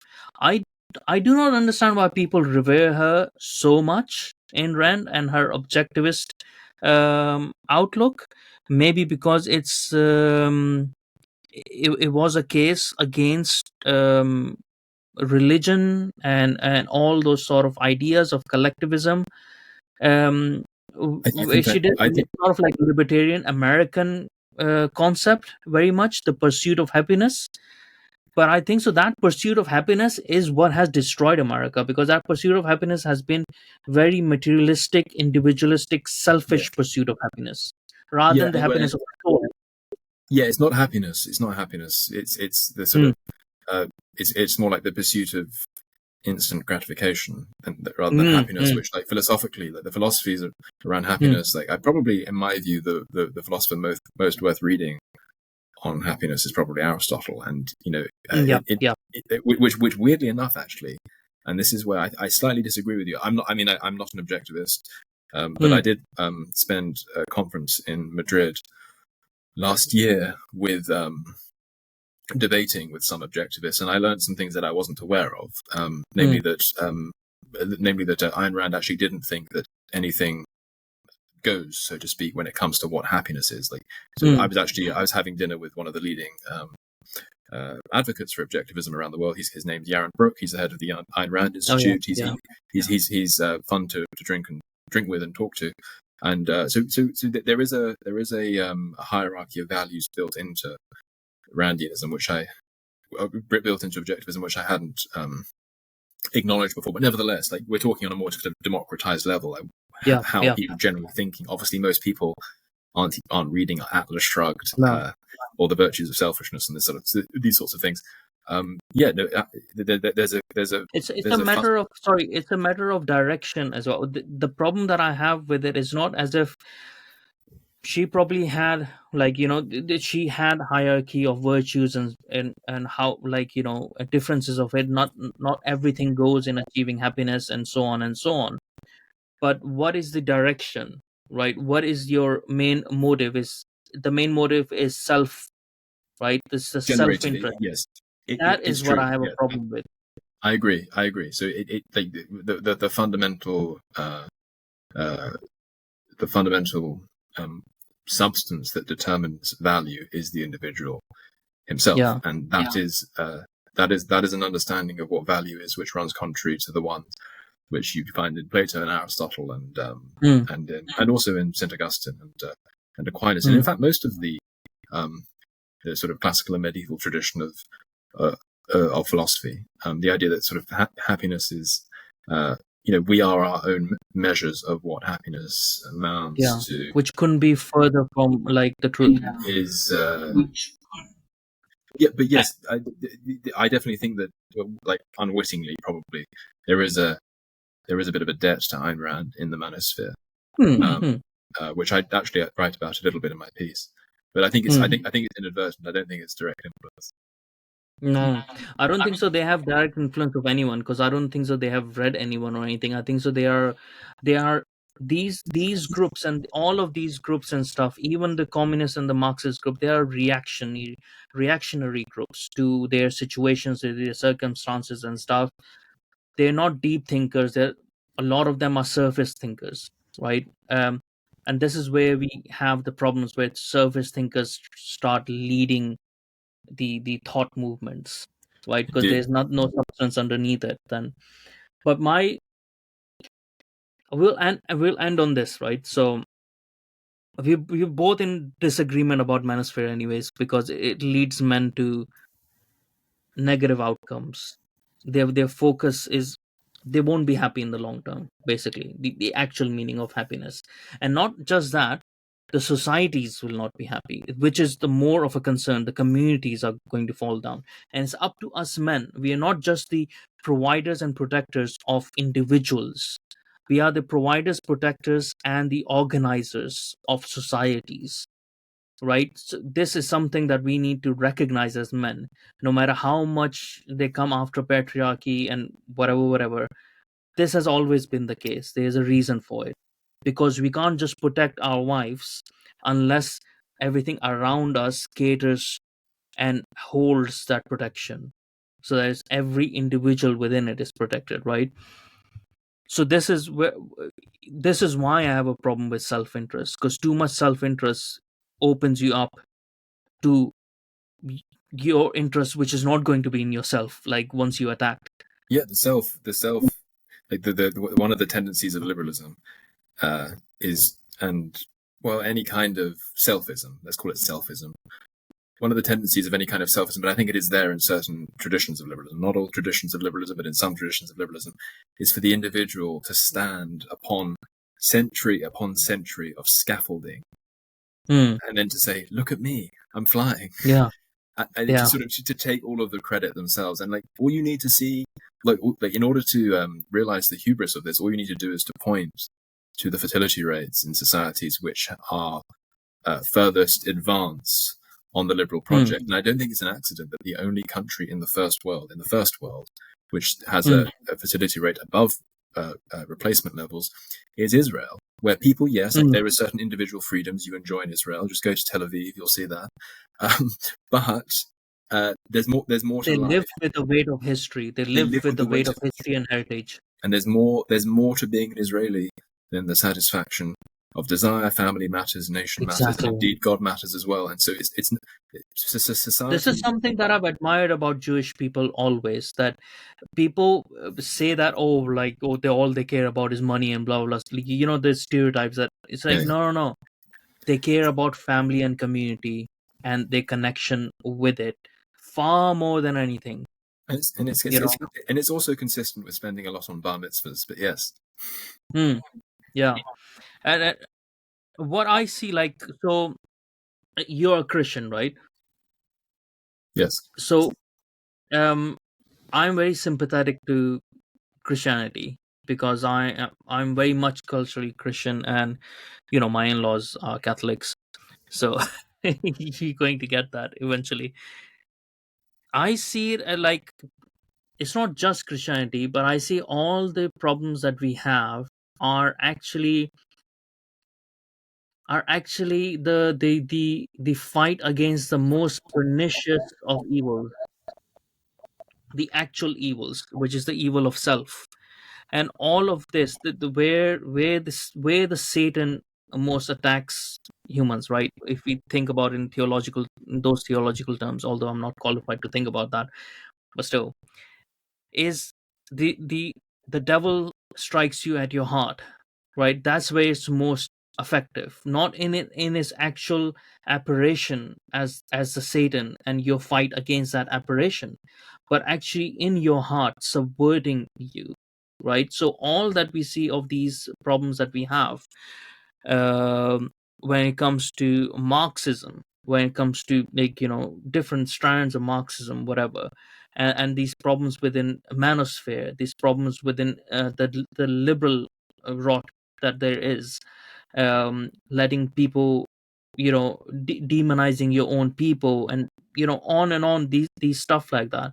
I do not understand why people revere her so much, Ayn Rand, and her objectivist outlook. Maybe because it was a case against religion and all those sort of ideas of collectivism. She did sort of like libertarian American concept, very much the pursuit of happiness. But I think so that pursuit of happiness is what has destroyed America, because that pursuit of happiness has been very materialistic, individualistic, selfish pursuit of happiness, rather than the happiness of the soul. Yeah, it's not happiness. It's not happiness. It's the sort of it's more like the pursuit of instant gratification rather than happiness, which, like, philosophically, like the philosophies around happiness, like, I probably, in my view, the philosopher most worth reading on happiness is probably Aristotle, and which weirdly enough, actually, and this is where I slightly disagree with you. I'm not an objectivist, But I did spend a conference in Madrid last year with debating with some objectivists, and I learned some things that I wasn't aware of, namely that Ayn Rand actually didn't think that anything goes, so to speak, when it comes to what happiness is. Like, so I was having dinner with one of the leading advocates for objectivism around the world. His name's Yaron Brook. He's the head of the Ayn Rand Institute. He's fun to drink with and talk to. And so there is a hierarchy of values built into Randianism, built into objectivism, which I hadn't acknowledged before. But nevertheless, like, we're talking on a more sort of democratized level, like how people generally thinking. Obviously, most people aren't reading Atlas Shrugged or The Virtues of Selfishness and these sorts of things. There's a matter of direction as well. The problem that I have with it is not as if she probably had, like, she had hierarchy of virtues and how, like, differences of it. Not everything goes in achieving happiness and so on and so on. But what is the direction, right? What is your main motive? The main motive is self, right? This is the self-interest. Yes, that is what I have a problem with. I agree. So the fundamental substance that determines value is the individual himself, and that is an understanding of what value is, which runs contrary to the one which you find in Plato and Aristotle and also in St. Augustine and Aquinas, and in fact most of the sort of classical and medieval tradition of philosophy. The idea that sort of happiness is, we are our own measures of what happiness amounts to, which couldn't be further from, like, the truth. Is but yes, I definitely think that, like, unwittingly, probably there is a bit of a debt to Ayn Rand in the Manosphere, which I actually write about a little bit in my piece. But I think it's inadvertent. I don't think it's direct influence. No, I don't think so. They have direct influence of anyone, because I don't think so. They have read anyone or anything. I think so. They are these groups, and all of these groups and stuff. Even the communist and the Marxist group, they are reactionary groups to their situations, to their circumstances and stuff. They're not deep thinkers. A lot of them are surface thinkers, right? And this is where we have the problems, where surface thinkers start leading the thought movements, right? Because there's no substance underneath it. Then, but we'll end on this, right? So we're both in disagreement about Manosphere, anyways, because it leads men to negative outcomes. Their focus is, they won't be happy in the long term, basically, the actual meaning of happiness. And not just that, the societies will not be happy, which is the more of a concern. The communities are going to fall down, and it's up to us men. We are not just the providers and protectors of individuals. We are the providers, protectors, and the organizers of societies, right? So this is something that we need to recognize as men. No matter how much they come after patriarchy and whatever, this has always been the case. There's a reason for it, because we can't just protect our wives unless everything around us caters and holds that protection, so that every individual within it is protected, right? So this is why I have a problem with self-interest, because too much self-interest opens you up to your interest, which is not going to be in yourself, like, once you attack. The self, like the one of the tendencies of liberalism is, and, well, any kind of selfism, let's call it selfism. One of the tendencies of any kind of selfism, but I think it is there in certain traditions of liberalism, not all traditions of liberalism, but in some traditions of liberalism, is for the individual to stand upon century of scaffolding, and then to say, "Look at me, I'm flying." To sort of to take all of the credit themselves, and, like, all you need to see, like in order to realize the hubris of this, all you need to do is to point to the fertility rates in societies which are furthest advanced on the liberal project. And I don't think it's an accident that the only country in the first world, which has a fertility rate above replacement levels is Israel, where people, yes, there are certain individual freedoms you enjoy in Israel. Just go to Tel Aviv, you'll see that. But there's more to life. They live with the weight of history. They live with the weight of history and heritage. And there's more to being an Israeli than the satisfaction of desire. Family matters, nation matters, and indeed God matters as well. And so it's a society. This is something that I've admired about Jewish people always, that people say that, they care about is money and blah blah blah. The stereotypes that it's like, no, they care about family and community and their connection with it far more than anything. And it's also consistent with spending a lot on bar mitzvahs. But yes, yeah. And what I see, so you're a Christian, right? Yes. So I'm very sympathetic to Christianity because I'm very much culturally Christian, and my in-laws are Catholics, so you're going to get that eventually. I see it like it's not just Christianity, but I see all the problems that we have are actually the fight against the most pernicious of evils, the actual evils, which is the evil of self. And all of this, where the Satan most attacks humans, right? If we think about in those theological terms, although I'm not qualified to think about that, but still, is the devil strikes you at your heart, right? That's where it's most effective, not in its actual apparition as the Satan and your fight against that apparition, but actually in your heart, subverting you, right? So all that we see of these problems that we have, when it comes to Marxism, when it comes to different strands of Marxism, whatever, and these problems within Manosphere, these problems within the liberal rot that there is, letting people, demonizing your own people, and on and on, these stuff like that,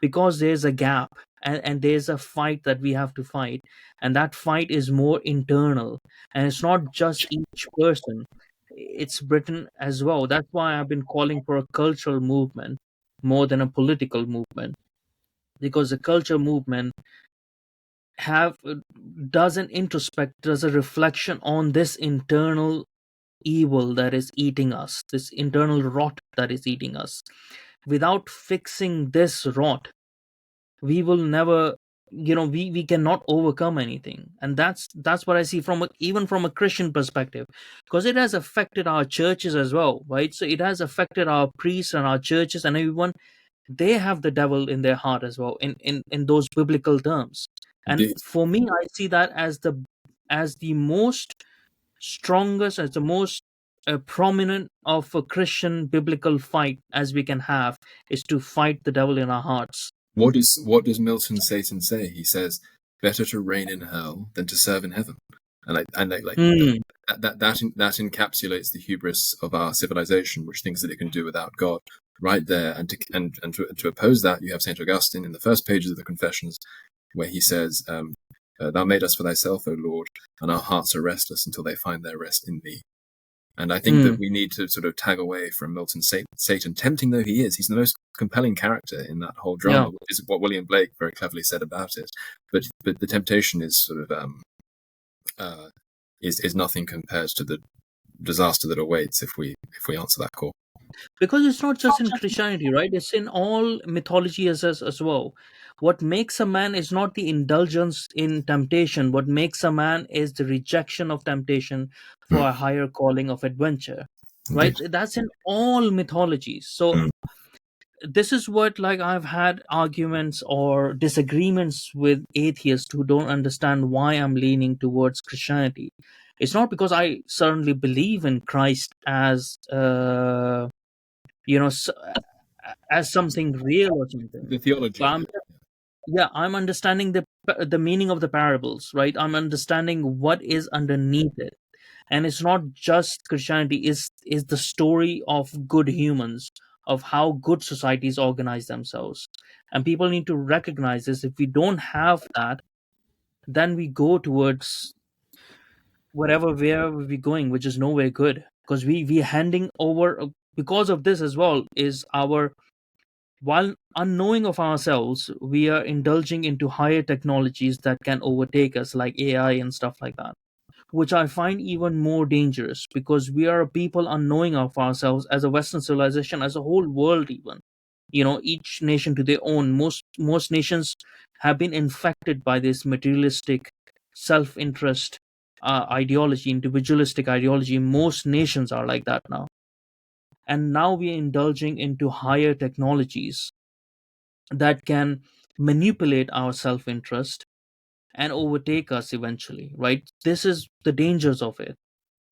because there's a gap, and there's a fight that we have to fight, and that fight is more internal, and it's not just each person, it's Britain as well. That's why I've been calling for a cultural movement more than a political movement, because the culture movement does a reflection on this internal evil that is eating us, this internal rot that is eating us. Without fixing this rot, we will never, we cannot overcome anything. And that's what I see even from a Christian perspective, because it has affected our churches as well, right? So it has affected our priests and our churches and everyone. They have the devil in their heart as well, in those biblical terms. And for me, I see that as the most strongest, as the most prominent of a Christian biblical fight as we can have, is to fight the devil in our hearts. What does Milton Satan say? He says, "Better to reign in hell than to serve in heaven," that encapsulates the hubris of our civilization, which thinks that it can do without God. Right there, and to oppose that, you have Saint Augustine in the first pages of the Confessions, where he says, "Thou made us for thyself, O Lord, and our hearts are restless until they find their rest in thee." And I think that we need to sort of tag away from Milton Satan, tempting though he is. He's the most compelling character in that whole drama, which is what William Blake very cleverly said about it. But the temptation is sort of is nothing compared to the disaster that awaits if we answer that call. Because it's not just in Christianity, right? It's in all mythology as well. What makes a man is not the indulgence in temptation. What makes a man is the rejection of temptation for a higher calling of adventure, right? That's in all mythologies. So this is what, I've had arguments or disagreements with atheists who don't understand why I'm leaning towards Christianity. It's not because I certainly believe in Christ as as something real or something. The theology. I'm understanding the meaning of the parables, right? I'm understanding what is underneath it, and it's not just Christianity. Is the story of good humans, of how good societies organize themselves, and people need to recognize this. If we don't have that, then we go towards wherever we're going, which is nowhere good, because we handing over, because of this as well, is our, while unknowing of ourselves, we are indulging into higher technologies that can overtake us, like AI and stuff like that, which I find even more dangerous, because we are a people unknowing of ourselves as a Western civilization, as a whole world, even. Each nation to their own. Most nations have been infected by this materialistic, self-interest ideology, individualistic ideology. Most nations are like that now, and now we are indulging into higher technologies that can manipulate our self-interest and overtake us eventually, right? This is the dangers of it.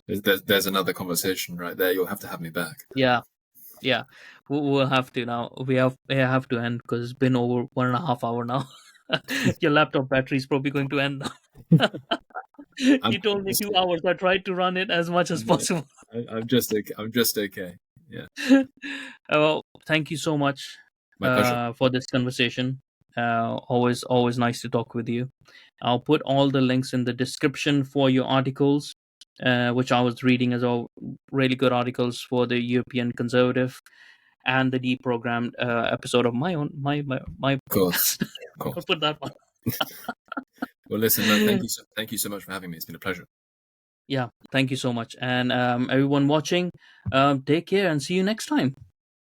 There's another conversation right there. You'll have to have me back. Yeah, yeah. We'll have to now. We have to end, because it's been over 1.5 hours now. Your laptop battery is probably going to end now. You told me 2 hours. I tried to run it as much as possible. I'm just okay. I'm just okay. Yeah. Well, thank you so much My pleasure. for this conversation. Always nice to talk with you. I'll put all the links in the description for your articles, which I was reading as all really good articles for the European Conservative and the Deprogrammed episode of my own my Of course. podcast. Of course. I'll put that one. Well, listen, no, thank you so much for having me. It's been a pleasure. Yeah, thank you so much, and everyone watching, take care and see you next time.